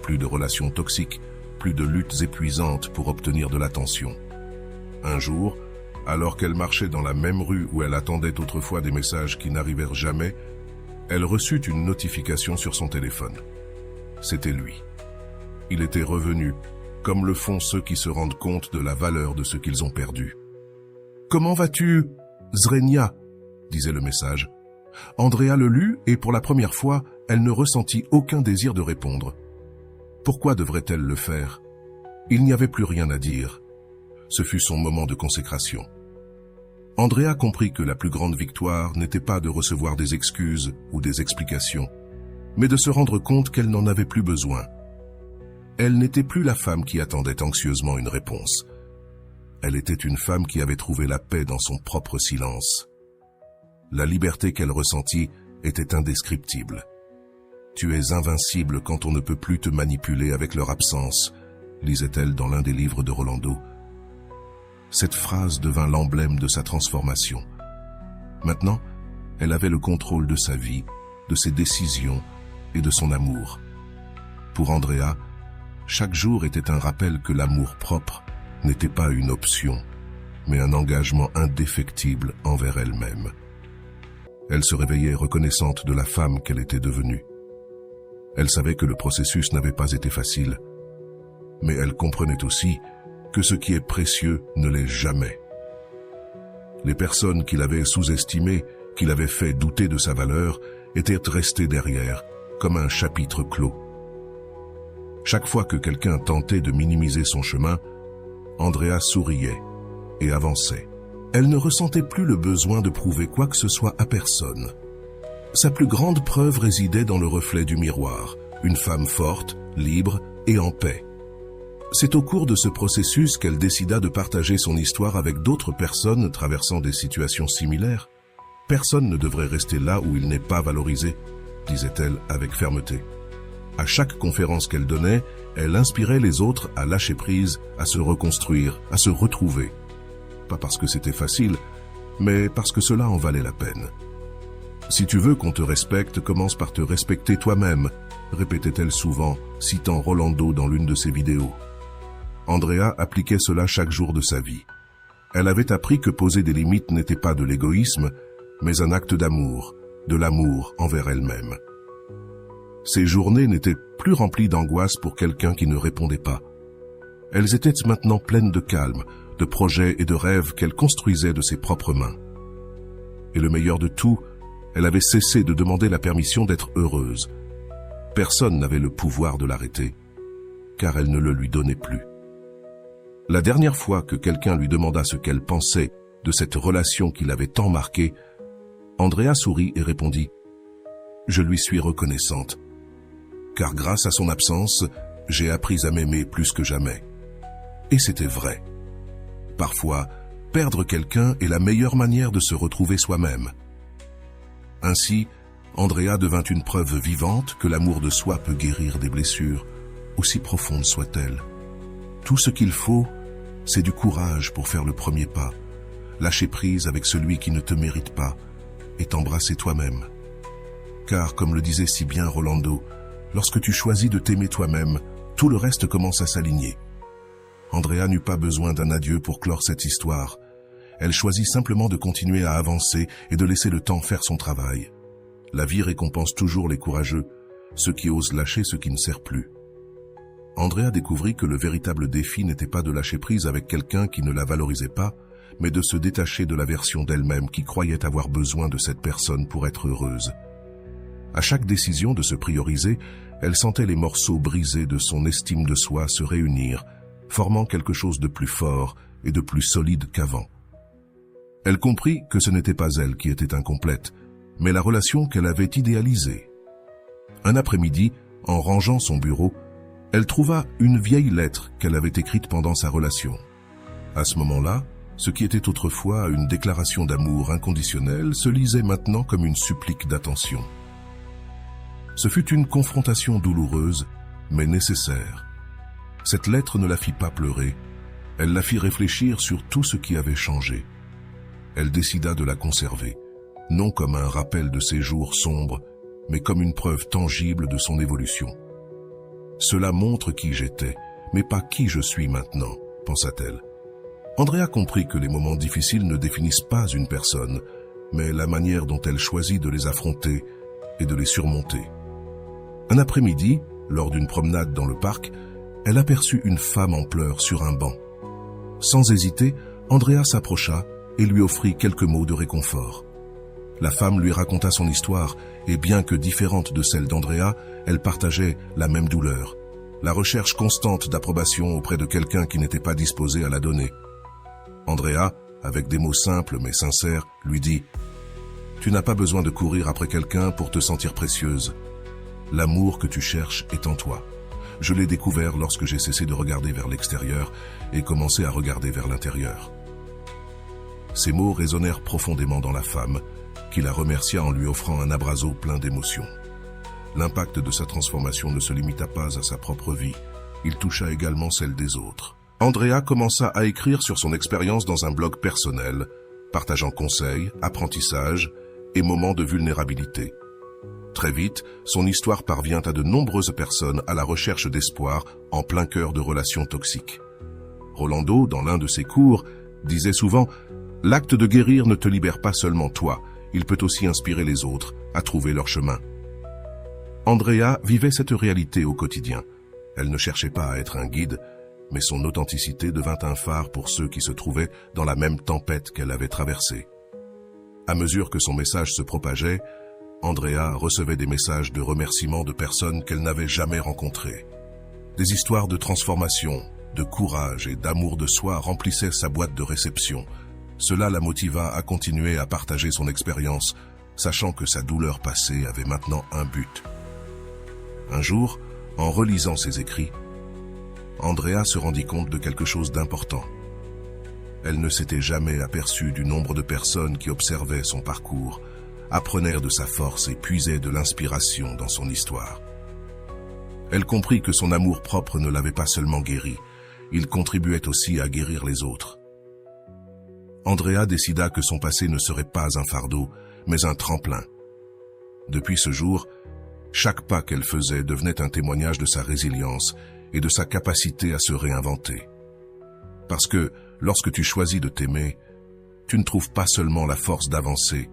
Plus de relations toxiques, plus de luttes épuisantes pour obtenir de l'attention. Un jour, alors qu'elle marchait dans la même rue où elle attendait autrefois des messages qui n'arrivèrent jamais, elle reçut une notification sur son téléphone. C'était lui. Il était revenu, comme le font ceux qui se rendent compte de la valeur de ce qu'ils ont perdu. « Comment vas-tu, Zrenia ?» disait le message. Andrea le lut et pour la première fois, elle ne ressentit aucun désir de répondre. Pourquoi devrait-elle le faire? Il n'y avait plus rien à dire. Ce fut son moment de consécration. Andrea comprit que la plus grande victoire n'était pas de recevoir des excuses ou des explications, mais de se rendre compte qu'elle n'en avait plus besoin. Elle n'était plus la femme qui attendait anxieusement une réponse. Elle était une femme qui avait trouvé la paix dans son propre silence. La liberté qu'elle ressentit était indescriptible. « Tu es invincible quand on ne peut plus te manipuler avec leur absence », lisait-elle dans l'un des livres de Rolando. Cette phrase devint l'emblème de sa transformation. Maintenant, elle avait le contrôle de sa vie, de ses décisions et de son amour. Pour Andrea, chaque jour était un rappel que l'amour propre n'était pas une option, mais un engagement indéfectible envers elle-même. Elle se réveillait reconnaissante de la femme qu'elle était devenue. Elle savait que le processus n'avait pas été facile, mais elle comprenait aussi que ce qui est précieux ne l'est jamais. Les personnes qui l'avaient sous-estimé, qui l'avaient fait douter de sa valeur, étaient restées derrière, comme un chapitre clos. Chaque fois que quelqu'un tentait de minimiser son chemin, Andrea souriait et avançait. Elle ne ressentait plus le besoin de prouver quoi que ce soit à personne. Sa plus grande preuve résidait dans le reflet du miroir, une femme forte, libre et en paix. C'est au cours de ce processus qu'elle décida de partager son histoire avec d'autres personnes traversant des situations similaires. « Personne ne devrait rester là où il n'est pas valorisé », disait-elle avec fermeté. À chaque conférence qu'elle donnait, elle inspirait les autres à lâcher prise, à se reconstruire, à se retrouver. Pas parce que c'était facile, mais parce que cela en valait la peine. « Si tu veux qu'on te respecte, commence par te respecter toi-même », répétait-elle souvent, citant Rolando dans l'une de ses vidéos. Andrea appliquait cela chaque jour de sa vie. Elle avait appris que poser des limites n'était pas de l'égoïsme, mais un acte d'amour, de l'amour envers elle-même. Ses journées n'étaient plus remplies d'angoisse pour quelqu'un qui ne répondait pas. Elles étaient maintenant pleines de calme, de projets et de rêves qu'elle construisait de ses propres mains. Et le meilleur de tout, elle avait cessé de demander la permission d'être heureuse. Personne n'avait le pouvoir de l'arrêter, car elle ne le lui donnait plus. La dernière fois que quelqu'un lui demanda ce qu'elle pensait de cette relation qui l'avait tant marquée, Andrea sourit et répondit « Je lui suis reconnaissante, car grâce à son absence, j'ai appris à m'aimer plus que jamais. » Et c'était vrai. Parfois, perdre quelqu'un est la meilleure manière de se retrouver soi-même. Ainsi, Andrea devint une preuve vivante que l'amour de soi peut guérir des blessures, aussi profondes soient-elles. Tout ce qu'il faut, c'est du courage pour faire le premier pas, lâcher prise avec celui qui ne te mérite pas et t'embrasser toi-même. Car, comme le disait si bien Rolando, lorsque tu choisis de t'aimer toi-même, tout le reste commence à s'aligner. Andrea n'eut pas besoin d'un adieu pour clore cette histoire. Elle choisit simplement de continuer à avancer et de laisser le temps faire son travail. La vie récompense toujours les courageux, ceux qui osent lâcher ce qui ne sert plus. Andrea découvrit que le véritable défi n'était pas de lâcher prise avec quelqu'un qui ne la valorisait pas, mais de se détacher de la version d'elle-même qui croyait avoir besoin de cette personne pour être heureuse. À chaque décision de se prioriser, elle sentait les morceaux brisés de son estime de soi se réunir, formant quelque chose de plus fort et de plus solide qu'avant. Elle comprit que ce n'était pas elle qui était incomplète, mais la relation qu'elle avait idéalisée. Un après-midi, en rangeant son bureau, elle trouva une vieille lettre qu'elle avait écrite pendant sa relation. À ce moment-là, ce qui était autrefois une déclaration d'amour inconditionnel se lisait maintenant comme une supplique d'attention. Ce fut une confrontation douloureuse, mais nécessaire. Cette lettre ne la fit pas pleurer, elle la fit réfléchir sur tout ce qui avait changé. Elle décida de la conserver, non comme un rappel de ses jours sombres, mais comme une preuve tangible de son évolution. Cela montre qui j'étais, mais pas qui je suis maintenant, pensa-t-elle. Andrea comprit que les moments difficiles ne définissent pas une personne, mais la manière dont elle choisit de les affronter et de les surmonter. Un après-midi, lors d'une promenade dans le parc, elle aperçut une femme en pleurs sur un banc. Sans hésiter, Andrea s'approcha et lui offrit quelques mots de réconfort. La femme lui raconta son histoire, et bien que différente de celle d'Andrea, elle partageait la même douleur, la recherche constante d'approbation auprès de quelqu'un qui n'était pas disposé à la donner. Andrea, avec des mots simples mais sincères, lui dit « Tu n'as pas besoin de courir après quelqu'un pour te sentir précieuse. L'amour que tu cherches est en toi. Je l'ai découvert lorsque j'ai cessé de regarder vers l'extérieur et commencé à regarder vers l'intérieur. » Ces mots résonnèrent profondément dans la femme, qui la remercia en lui offrant un abrazo plein d'émotions. L'impact de sa transformation ne se limita pas à sa propre vie, il toucha également celle des autres. Andrea commença à écrire sur son expérience dans un blog personnel, partageant conseils, apprentissages et moments de vulnérabilité. Très vite, son histoire parvient à de nombreuses personnes à la recherche d'espoir en plein cœur de relations toxiques. Rolando, dans l'un de ses cours, disait souvent « L'acte de guérir ne te libère pas seulement toi, il peut aussi inspirer les autres à trouver leur chemin. » Andrea vivait cette réalité au quotidien. Elle ne cherchait pas à être un guide, mais son authenticité devint un phare pour ceux qui se trouvaient dans la même tempête qu'elle avait traversée. À mesure que son message se propageait, Andrea recevait des messages de remerciement de personnes qu'elle n'avait jamais rencontrées. Des histoires de transformation, de courage et d'amour de soi remplissaient sa boîte de réception. Cela la motiva à continuer à partager son expérience, sachant que sa douleur passée avait maintenant un but. Un jour, en relisant ses écrits, Andrea se rendit compte de quelque chose d'important. Elle ne s'était jamais aperçue du nombre de personnes qui observaient son parcours, apprenaient de sa force et puisaient de l'inspiration dans son histoire. Elle comprit que son amour-propre ne l'avait pas seulement guéri, il contribuait aussi à guérir les autres. Andrea décida que son passé ne serait pas un fardeau, mais un tremplin. Depuis ce jour, chaque pas qu'elle faisait devenait un témoignage de sa résilience et de sa capacité à se réinventer. Parce que, lorsque tu choisis de t'aimer, tu ne trouves pas seulement la force d'avancer,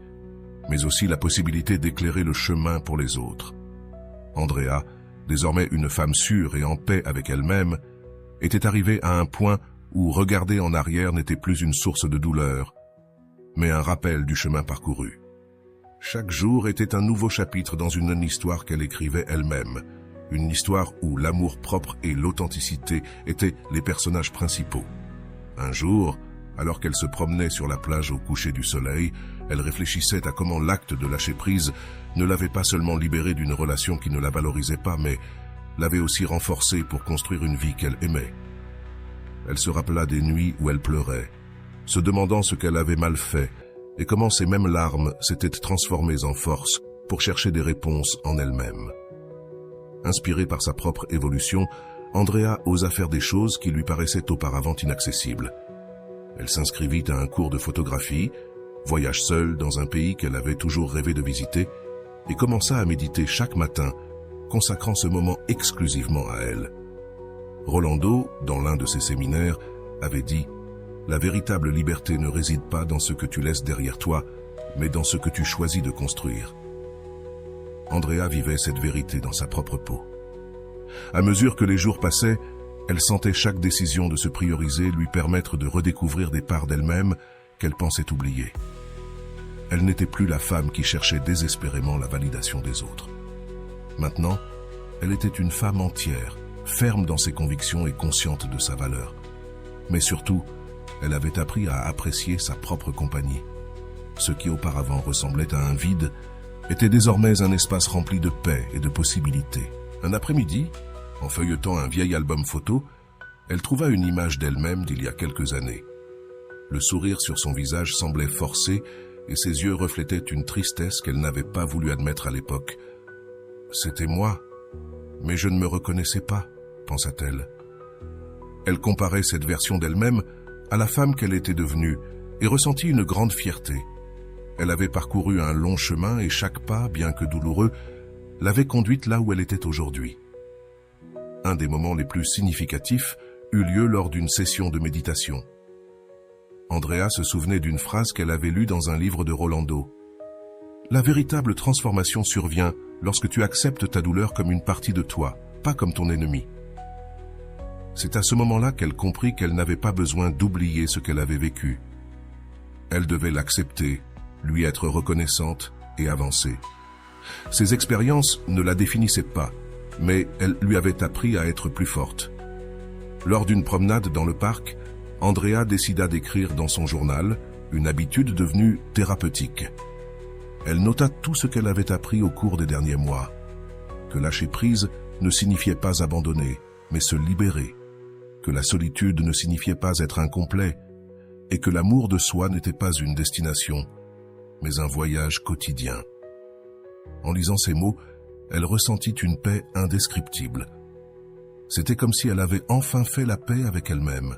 mais aussi la possibilité d'éclairer le chemin pour les autres. Andrea, désormais une femme sûre et en paix avec elle-même, était arrivée à un point où regarder en arrière n'était plus une source de douleur, mais un rappel du chemin parcouru. Chaque jour était un nouveau chapitre dans une histoire qu'elle écrivait elle-même, une histoire où l'amour-propre et l'authenticité étaient les personnages principaux. Un jour, alors qu'elle se promenait sur la plage au coucher du soleil, elle réfléchissait à comment l'acte de lâcher prise ne l'avait pas seulement libérée d'une relation qui ne la valorisait pas, mais l'avait aussi renforcée pour construire une vie qu'elle aimait. Elle se rappela des nuits où elle pleurait, se demandant ce qu'elle avait mal fait et comment ces mêmes larmes s'étaient transformées en force pour chercher des réponses en elle-même. Inspirée par sa propre évolution, Andrea osa faire des choses qui lui paraissaient auparavant inaccessibles. Elle s'inscrivit à un cours de photographie, voyage seule dans un pays qu'elle avait toujours rêvé de visiter, et commença à méditer chaque matin, consacrant ce moment exclusivement à elle. Rolando, dans l'un de ses séminaires, avait dit « La véritable liberté ne réside pas dans ce que tu laisses derrière toi, mais dans ce que tu choisis de construire. » Andrea vivait cette vérité dans sa propre peau. À mesure que les jours passaient, elle sentait chaque décision de se prioriser lui permettre de redécouvrir des parts d'elle-même qu'elle pensait oublier. Elle n'était plus la femme qui cherchait désespérément la validation des autres. Maintenant, elle était une femme entière, ferme dans ses convictions et consciente de sa valeur. Mais surtout, elle avait appris à apprécier sa propre compagnie. Ce qui auparavant ressemblait à un vide était désormais un espace rempli de paix et de possibilités. Un après-midi, en feuilletant un vieil album photo, elle trouva une image d'elle-même d'il y a quelques années. Le sourire sur son visage semblait forcé et ses yeux reflétaient une tristesse qu'elle n'avait pas voulu admettre à l'époque. « C'était moi, mais je ne me reconnaissais pas », pensa-t-elle. Elle comparait cette version d'elle-même à la femme qu'elle était devenue et ressentit une grande fierté. Elle avait parcouru un long chemin et chaque pas, bien que douloureux, l'avait conduite là où elle était aujourd'hui. Un des moments les plus significatifs eut lieu lors d'une session de méditation. Andrea se souvenait d'une phrase qu'elle avait lue dans un livre de Rolando. « La véritable transformation survient lorsque tu acceptes ta douleur comme une partie de toi, pas comme ton ennemi. » C'est à ce moment-là qu'elle comprit qu'elle n'avait pas besoin d'oublier ce qu'elle avait vécu. Elle devait l'accepter, lui être reconnaissante et avancer. Ces expériences ne la définissaient pas, mais elles lui avaient appris à être plus forte. Lors d'une promenade dans le parc, Andrea décida d'écrire dans son journal, une habitude devenue thérapeutique. Elle nota tout ce qu'elle avait appris au cours des derniers mois. Que lâcher prise ne signifiait pas abandonner, mais se libérer. Que la solitude ne signifiait pas être incomplet, et que l'amour de soi n'était pas une destination, mais un voyage quotidien. En lisant ces mots, elle ressentit une paix indescriptible. C'était comme si elle avait enfin fait la paix avec elle-même.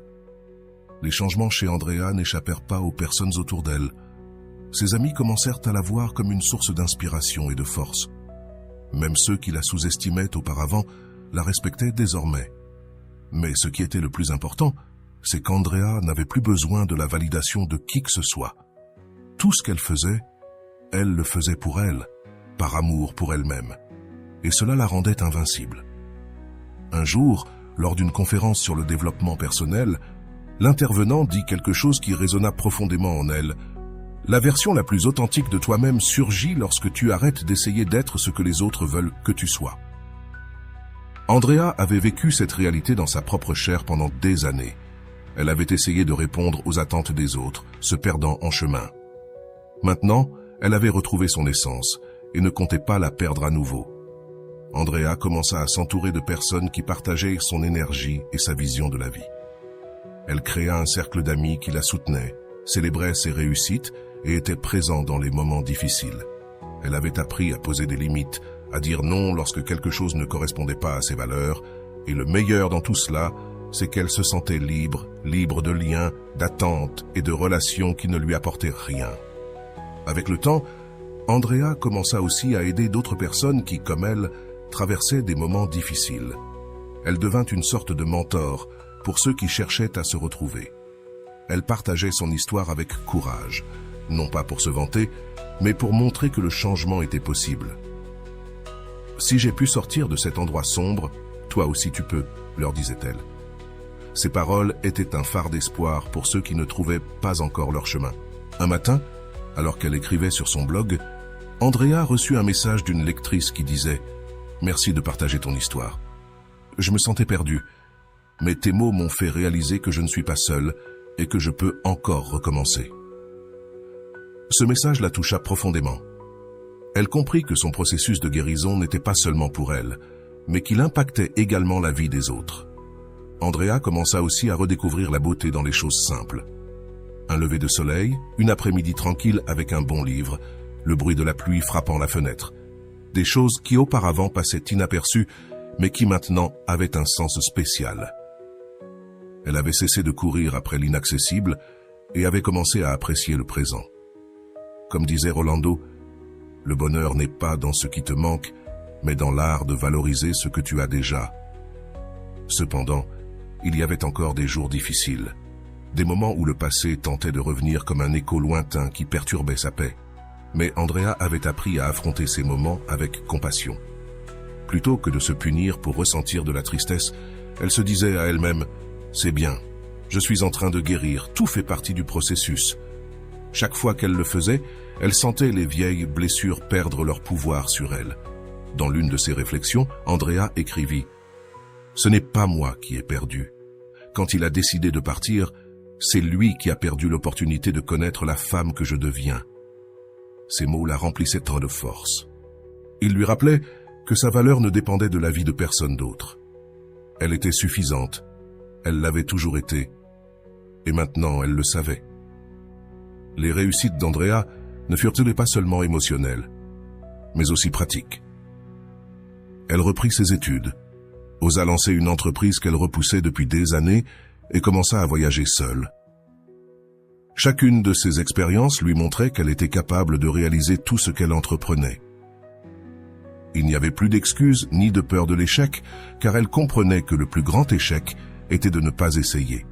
Les changements chez Andrea n'échappèrent pas aux personnes autour d'elle. Ses amis commencèrent à la voir comme une source d'inspiration et de force. Même ceux qui la sous-estimaient auparavant la respectaient désormais. Mais ce qui était le plus important, c'est qu'Andrea n'avait plus besoin de la validation de qui que ce soit. Tout ce qu'elle faisait, elle le faisait pour elle, par amour pour elle-même. Et cela la rendait invincible. Un jour, lors d'une conférence sur le développement personnel, l'intervenant dit quelque chose qui résonna profondément en elle. La version la plus authentique de toi-même surgit lorsque tu arrêtes d'essayer d'être ce que les autres veulent que tu sois. Andrea avait vécu cette réalité dans sa propre chair pendant des années. Elle avait essayé de répondre aux attentes des autres, se perdant en chemin. Maintenant, elle avait retrouvé son essence et ne comptait pas la perdre à nouveau. Andrea commença à s'entourer de personnes qui partageaient son énergie et sa vision de la vie. Elle créa un cercle d'amis qui la soutenaient, célébraient ses réussites et étaient présents dans les moments difficiles. Elle avait appris à poser des limites, à dire non lorsque quelque chose ne correspondait pas à ses valeurs, et le meilleur dans tout cela, c'est qu'elle se sentait libre de liens, d'attentes et de relations qui ne lui apportaient rien. Avec le temps, Andrea commença aussi à aider d'autres personnes qui, comme elle, traversaient des moments difficiles. Elle devint une sorte de mentor pour ceux qui cherchaient à se retrouver. Elle partageait son histoire avec courage, non pas pour se vanter, mais pour montrer que le changement était possible. « Si j'ai pu sortir de cet endroit sombre, toi aussi tu peux », leur disait-elle. Ces paroles étaient un phare d'espoir pour ceux qui ne trouvaient pas encore leur chemin. Un matin, alors qu'elle écrivait sur son blog, Andrea reçut un message d'une lectrice qui disait « Merci de partager ton histoire. Je me sentais perdue, mais tes mots m'ont fait réaliser que je ne suis pas seule et que je peux encore recommencer. » Ce message la toucha profondément. Elle comprit que son processus de guérison n'était pas seulement pour elle, mais qu'il impactait également la vie des autres. Andrea commença aussi à redécouvrir la beauté dans les choses simples. Un lever de soleil, une après-midi tranquille avec un bon livre, le bruit de la pluie frappant la fenêtre. Des choses qui auparavant passaient inaperçues, mais qui maintenant avaient un sens spécial. Elle avait cessé de courir après l'inaccessible et avait commencé à apprécier le présent. Comme disait Rolando, le bonheur n'est pas dans ce qui te manque, mais dans l'art de valoriser ce que tu as déjà. Cependant, il y avait encore des jours difficiles, des moments où le passé tentait de revenir comme un écho lointain qui perturbait sa paix. Mais Andrea avait appris à affronter ces moments avec compassion. Plutôt que de se punir pour ressentir de la tristesse, elle se disait à elle-même « C'est bien, je suis en train de guérir, tout fait partie du processus ». Chaque fois qu'elle le faisait, elle sentait les vieilles blessures perdre leur pouvoir sur elle. Dans l'une de ses réflexions, Andrea écrivit « Ce n'est pas moi qui ai perdu. Quand il a décidé de partir, c'est lui qui a perdu l'opportunité de connaître la femme que je deviens. » Ces mots la remplissaient tant de force. Il lui rappelait que sa valeur ne dépendait de la vie de personne d'autre. Elle était suffisante, elle l'avait toujours été, et maintenant elle le savait. Les réussites d'Andrea ne furent-elles pas seulement émotionnelles, mais aussi pratiques. Elle reprit ses études, osa lancer une entreprise qu'elle repoussait depuis des années et commença à voyager seule. Chacune de ces expériences lui montrait qu'elle était capable de réaliser tout ce qu'elle entreprenait. Il n'y avait plus d'excuses ni de peur de l'échec, car elle comprenait que le plus grand échec était de ne pas essayer.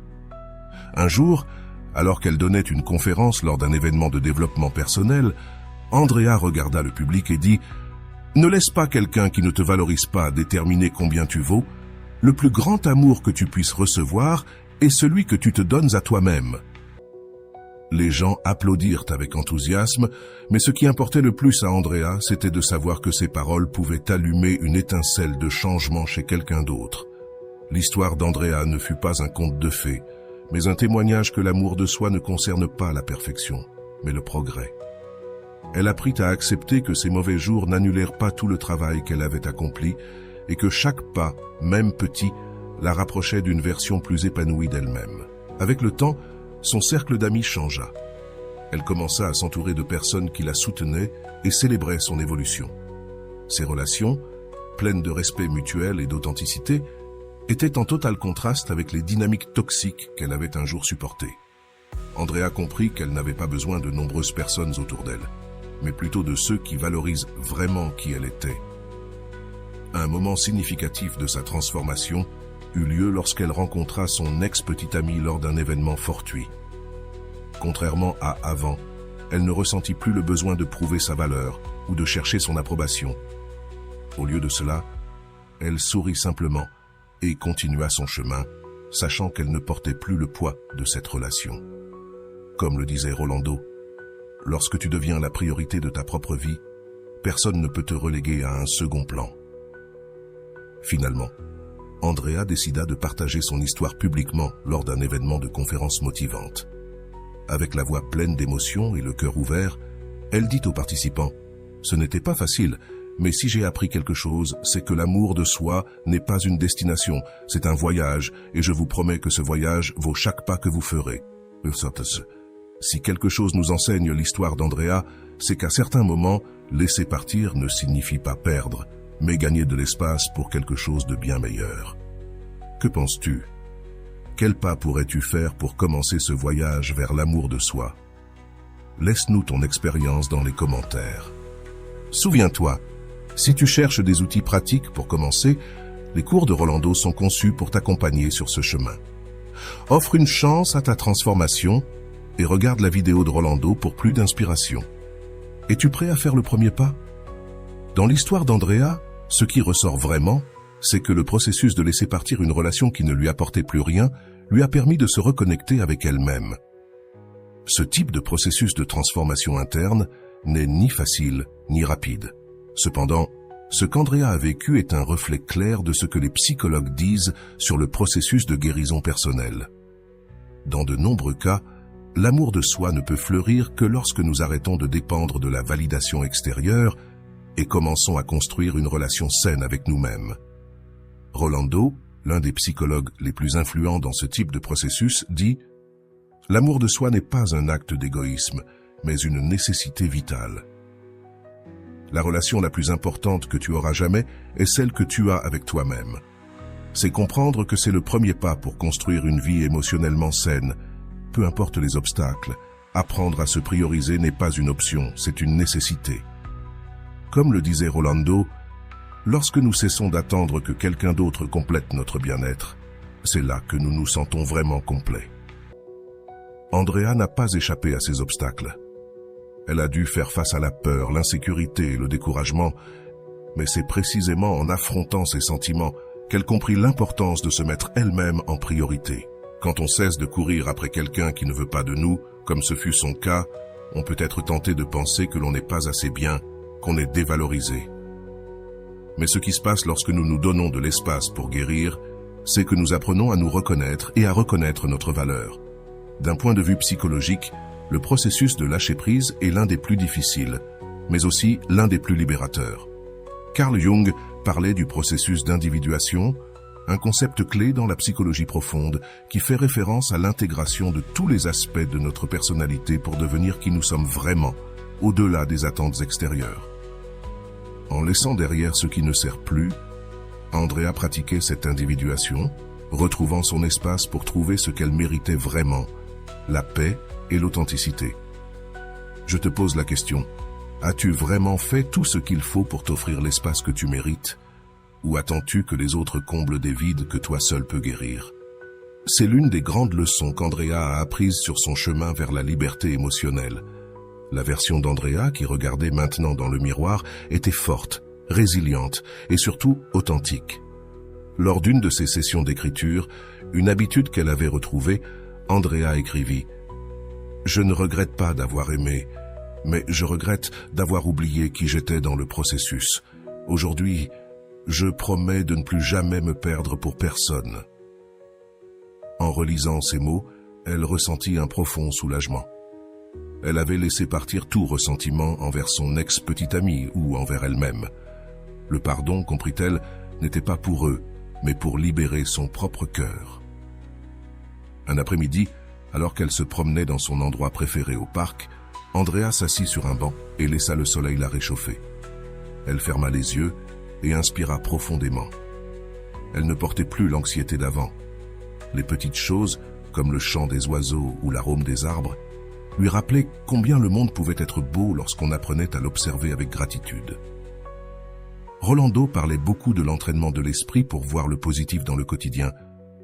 Un jour, alors qu'elle donnait une conférence lors d'un événement de développement personnel, Andrea regarda le public et dit « Ne laisse pas quelqu'un qui ne te valorise pas déterminer combien tu vaux. Le plus grand amour que tu puisses recevoir est celui que tu te donnes à toi-même. » Les gens applaudirent avec enthousiasme, mais ce qui importait le plus à Andrea, c'était de savoir que ses paroles pouvaient allumer une étincelle de changement chez quelqu'un d'autre. L'histoire d'Andrea ne fut pas un conte de fées, mais un témoignage que l'amour de soi ne concerne pas la perfection, mais le progrès. Elle apprit à accepter que ses mauvais jours n'annulèrent pas tout le travail qu'elle avait accompli et que chaque pas, même petit, la rapprochait d'une version plus épanouie d'elle-même. Avec le temps, son cercle d'amis changea. Elle commença à s'entourer de personnes qui la soutenaient et célébraient son évolution. Ces relations, pleines de respect mutuel et d'authenticité, étaient en total contraste avec les dynamiques toxiques qu'elle avait un jour supportées. Andrea comprit qu'elle n'avait pas besoin de nombreuses personnes autour d'elle, mais plutôt de ceux qui valorisent vraiment qui elle était. Un moment significatif de sa transformation eut lieu lorsqu'elle rencontra son ex-petite amie lors d'un événement fortuit. Contrairement à avant, elle ne ressentit plus le besoin de prouver sa valeur ou de chercher son approbation. Au lieu de cela, elle sourit simplement et continua son chemin, sachant qu'elle ne portait plus le poids de cette relation. Comme le disait Rolando, « Lorsque tu deviens la priorité de ta propre vie, personne ne peut te reléguer à un second plan. » Finalement, Andrea décida de partager son histoire publiquement lors d'un événement de conférence motivante. Avec la voix pleine d'émotion et le cœur ouvert, elle dit aux participants « Ce n'était pas facile, mais si j'ai appris quelque chose, c'est que l'amour de soi n'est pas une destination, c'est un voyage, et je vous promets que ce voyage vaut chaque pas que vous ferez. » Si quelque chose nous enseigne l'histoire d'Andrea, c'est qu'à certains moments, laisser partir ne signifie pas perdre, mais gagner de l'espace pour quelque chose de bien meilleur. Que penses-tu? Quel pas pourrais-tu faire pour commencer ce voyage vers l'amour de soi? Laisse-nous ton expérience dans les commentaires. Souviens-toi, si tu cherches des outils pratiques pour commencer, les cours de Rolando sont conçus pour t'accompagner sur ce chemin. Offre une chance à ta transformation et regarde la vidéo de Rolando pour plus d'inspiration. Es-tu prêt à faire le premier pas? Dans l'histoire d'Andrea, ce qui ressort vraiment, c'est que le processus de laisser partir une relation qui ne lui apportait plus rien lui a permis de se reconnecter avec elle-même. Ce type de processus de transformation interne n'est ni facile ni rapide. Cependant, ce qu'Andrea a vécu est un reflet clair de ce que les psychologues disent sur le processus de guérison personnelle. Dans de nombreux cas, l'amour de soi ne peut fleurir que lorsque nous arrêtons de dépendre de la validation extérieure et commençons à construire une relation saine avec nous-mêmes. Rolando, l'un des psychologues les plus influents dans ce type de processus, dit « L'amour de soi n'est pas un acte d'égoïsme, mais une nécessité vitale. La relation la plus importante que tu auras jamais est celle que tu as avec toi-même. C'est comprendre que c'est le premier pas pour construire une vie émotionnellement saine. Peu importe les obstacles, apprendre à se prioriser n'est pas une option, c'est une nécessité. Comme le disait Rolando, lorsque nous cessons d'attendre que quelqu'un d'autre complète notre bien-être, c'est là que nous nous sentons vraiment complets. Andrea n'a pas échappé à ces obstacles. Elle a dû faire face à la peur, l'insécurité et le découragement, mais c'est précisément en affrontant ces sentiments qu'elle comprit l'importance de se mettre elle-même en priorité. Quand on cesse de courir après quelqu'un qui ne veut pas de nous, comme ce fut son cas, on peut être tenté de penser que l'on n'est pas assez bien, qu'on est dévalorisé. Mais ce qui se passe lorsque nous nous donnons de l'espace pour guérir, c'est que nous apprenons à nous reconnaître et à reconnaître notre valeur. D'un point de vue psychologique, le processus de lâcher-prise est l'un des plus difficiles, mais aussi l'un des plus libérateurs. Carl Jung parlait du processus d'individuation, un concept clé dans la psychologie profonde qui fait référence à l'intégration de tous les aspects de notre personnalité pour devenir qui nous sommes vraiment, au-delà des attentes extérieures. En laissant derrière ce qui ne sert plus, Andrea pratiquait cette individuation, retrouvant son espace pour trouver ce qu'elle méritait vraiment, la paix et l'authenticité. Je te pose la question, as-tu vraiment fait tout ce qu'il faut pour t'offrir l'espace que tu mérites, ou attends-tu que les autres comblent des vides que toi seul peux guérir? C'est l'une des grandes leçons qu'Andrea a apprises sur son chemin vers la liberté émotionnelle. La version d'Andrea, qui regardait maintenant dans le miroir, était forte, résiliente et surtout authentique. Lors d'une de ses sessions d'écriture, une habitude qu'elle avait retrouvée, Andrea écrivit « Je ne regrette pas d'avoir aimé, mais je regrette d'avoir oublié qui j'étais dans le processus. Aujourd'hui, je promets de ne plus jamais me perdre pour personne. » En relisant ces mots, elle ressentit un profond soulagement. Elle avait laissé partir tout ressentiment envers son ex-petite amie ou envers elle-même. Le pardon, comprit-elle, n'était pas pour eux, mais pour libérer son propre cœur. Un après-midi, alors qu'elle se promenait dans son endroit préféré au parc, Andrea s'assit sur un banc et laissa le soleil la réchauffer. Elle ferma les yeux et inspira profondément. Elle ne portait plus l'anxiété d'avant. Les petites choses, comme le chant des oiseaux ou l'arôme des arbres, lui rappelaient combien le monde pouvait être beau lorsqu'on apprenait à l'observer avec gratitude. Rolando parlait beaucoup de l'entraînement de l'esprit pour voir le positif dans le quotidien,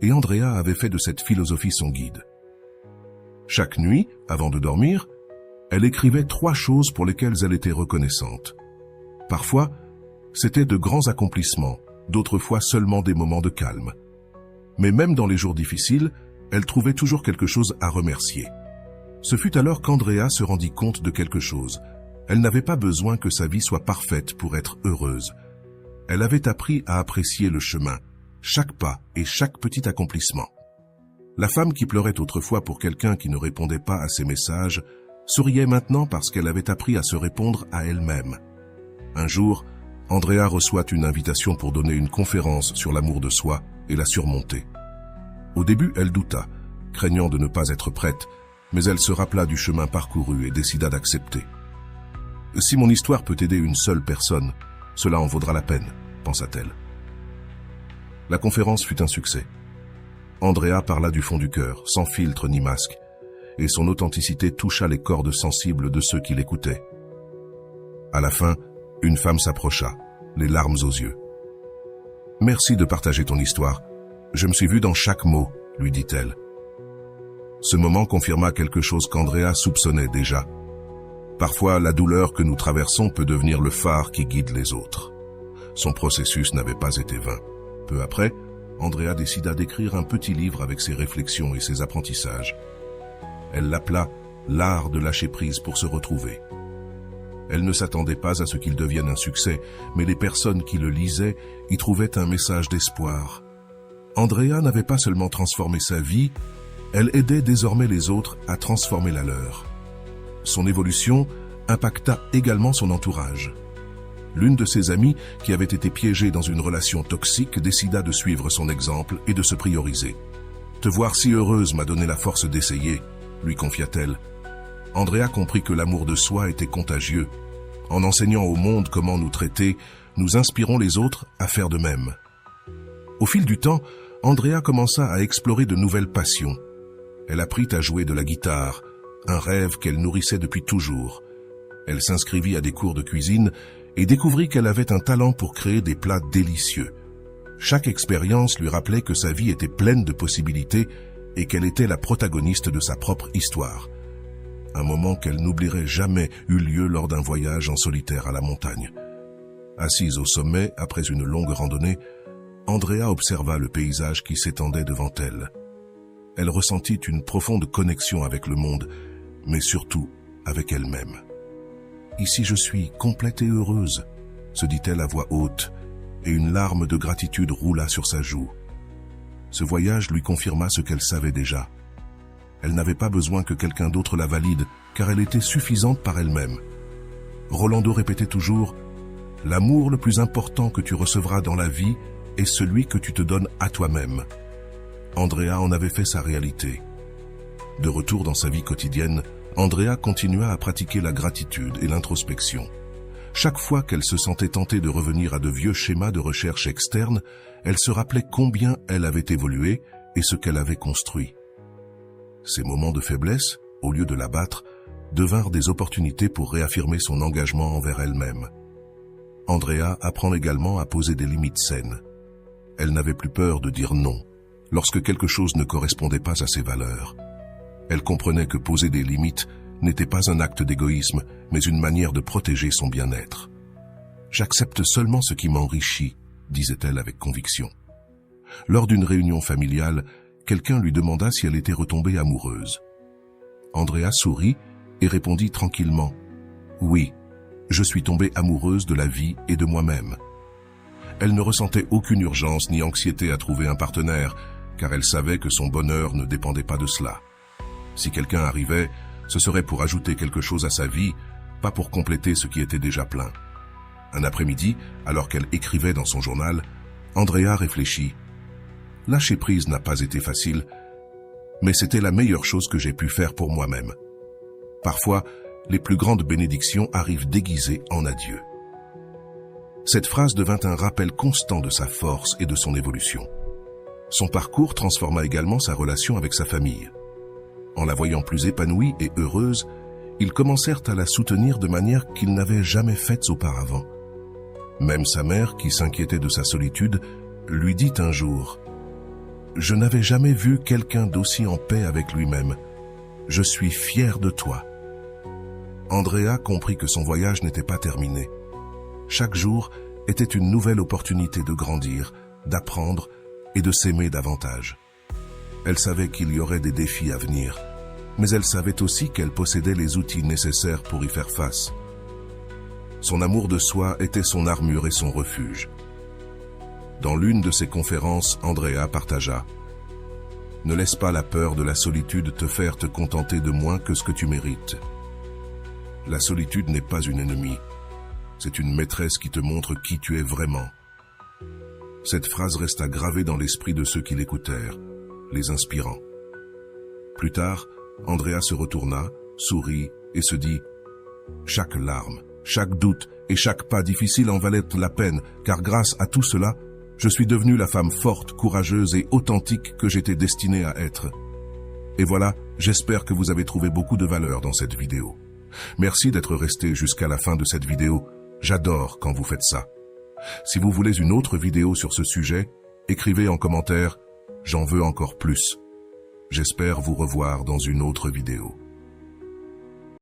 et Andrea avait fait de cette philosophie son guide. Chaque nuit, avant de dormir, elle écrivait 3 choses pour lesquelles elle était reconnaissante. Parfois, c'était de grands accomplissements, d'autres fois seulement des moments de calme. Mais même dans les jours difficiles, elle trouvait toujours quelque chose à remercier. Ce fut alors qu'Andrea se rendit compte de quelque chose. Elle n'avait pas besoin que sa vie soit parfaite pour être heureuse. Elle avait appris à apprécier le chemin, chaque pas et chaque petit accomplissement. La femme qui pleurait autrefois pour quelqu'un qui ne répondait pas à ses messages souriait maintenant parce qu'elle avait appris à se répondre à elle-même. Un jour, Andrea reçoit une invitation pour donner une conférence sur l'amour de soi et la surmonter. Au début, elle douta, craignant de ne pas être prête, mais elle se rappela du chemin parcouru et décida d'accepter. « Si mon histoire peut aider une seule personne, cela en vaudra la peine », pensa-t-elle. La conférence fut un succès. Andrea parla du fond du cœur, sans filtre ni masque, et son authenticité toucha les cordes sensibles de ceux qui l'écoutaient. À la fin, une femme s'approcha, les larmes aux yeux. « Merci de partager ton histoire. Je me suis vue dans chaque mot, » lui dit-elle. Ce moment confirma quelque chose qu'Andrea soupçonnait déjà. Parfois, la douleur que nous traversons peut devenir le phare qui guide les autres. Son processus n'avait pas été vain. Peu après, Andrea décida d'écrire un petit livre avec ses réflexions et ses apprentissages. Elle l'appela « L'art de lâcher prise pour se retrouver ». Elle ne s'attendait pas à ce qu'il devienne un succès, mais les personnes qui le lisaient y trouvaient un message d'espoir. Andrea n'avait pas seulement transformé sa vie, elle aidait désormais les autres à transformer la leur. Son évolution impacta également son entourage. L'une de ses amies, qui avait été piégée dans une relation toxique, décida de suivre son exemple et de se prioriser. « Te voir si heureuse m'a donné la force d'essayer », lui confia-t-elle. Andrea comprit que l'amour de soi était contagieux. En enseignant au monde comment nous traiter, nous inspirons les autres à faire de même. Au fil du temps, Andrea commença à explorer de nouvelles passions. Elle apprit à jouer de la guitare, un rêve qu'elle nourrissait depuis toujours. Elle s'inscrivit à des cours de cuisine et découvrit qu'elle avait un talent pour créer des plats délicieux. Chaque expérience lui rappelait que sa vie était pleine de possibilités et qu'elle était la protagoniste de sa propre histoire. Un moment qu'elle n'oublierait jamais eut lieu lors d'un voyage en solitaire à la montagne. Assise au sommet, après une longue randonnée, Andrea observa le paysage qui s'étendait devant elle. Elle ressentit une profonde connexion avec le monde, mais surtout avec elle-même. « Ici je suis complète et heureuse », se dit-elle à voix haute, et une larme de gratitude roula sur sa joue. Ce voyage lui confirma ce qu'elle savait déjà. Elle n'avait pas besoin que quelqu'un d'autre la valide, car elle était suffisante par elle-même. Rolando répétait toujours « L'amour le plus important que tu recevras dans la vie est celui que tu te donnes à toi-même. » Andrea en avait fait sa réalité. De retour dans sa vie quotidienne, Andrea continua à pratiquer la gratitude et l'introspection. Chaque fois qu'elle se sentait tentée de revenir à de vieux schémas de recherche externe, elle se rappelait combien elle avait évolué et ce qu'elle avait construit. Ces moments de faiblesse, au lieu de l'abattre, devinrent des opportunités pour réaffirmer son engagement envers elle-même. Andrea apprend également à poser des limites saines. Elle n'avait plus peur de dire non, lorsque quelque chose ne correspondait pas à ses valeurs. Elle comprenait que poser des limites n'était pas un acte d'égoïsme, mais une manière de protéger son bien-être. « J'accepte seulement ce qui m'enrichit », disait-elle avec conviction. Lors d'une réunion familiale, quelqu'un lui demanda si elle était retombée amoureuse. Andrea sourit et répondit tranquillement « Oui, je suis tombée amoureuse de la vie et de moi-même. » Elle ne ressentait aucune urgence ni anxiété à trouver un partenaire, car elle savait que son bonheur ne dépendait pas de cela. Si quelqu'un arrivait, ce serait pour ajouter quelque chose à sa vie, pas pour compléter ce qui était déjà plein. Un après-midi, alors qu'elle écrivait dans son journal, Andrea réfléchit. « Lâcher prise n'a pas été facile, mais c'était la meilleure chose que j'ai pu faire pour moi-même. Parfois, les plus grandes bénédictions arrivent déguisées en adieu. » Cette phrase devint un rappel constant de sa force et de son évolution. Son parcours transforma également sa relation avec sa famille. En la voyant plus épanouie et heureuse, ils commencèrent à la soutenir de manière qu'ils n'avaient jamais faite auparavant. Même sa mère, qui s'inquiétait de sa solitude, lui dit un jour « Je n'avais jamais vu quelqu'un d'aussi en paix avec lui-même. Je suis fière de toi. » Andrea comprit que son voyage n'était pas terminé. Chaque jour était une nouvelle opportunité de grandir, d'apprendre et de s'aimer davantage. Elle savait qu'il y aurait des défis à venir, mais elle savait aussi qu'elle possédait les outils nécessaires pour y faire face. Son amour de soi était son armure et son refuge. Dans l'une de ses conférences, Andrea partagea « Ne laisse pas la peur de la solitude te faire te contenter de moins que ce que tu mérites. La solitude n'est pas une ennemie, c'est une maîtresse qui te montre qui tu es vraiment. » Cette phrase resta gravée dans l'esprit de ceux qui l'écoutèrent, les inspirant. Plus tard, Andrea se retourna, sourit et se dit « Chaque larme, chaque doute et chaque pas difficile en valaient la peine, car grâce à tout cela, je suis devenue la femme forte, courageuse et authentique que j'étais destinée à être. » Et voilà, j'espère que vous avez trouvé beaucoup de valeur dans cette vidéo. Merci d'être resté jusqu'à la fin de cette vidéo. J'adore quand vous faites ça. Si vous voulez une autre vidéo sur ce sujet, écrivez en commentaire « J'en veux encore plus ». J'espère vous revoir dans une autre vidéo.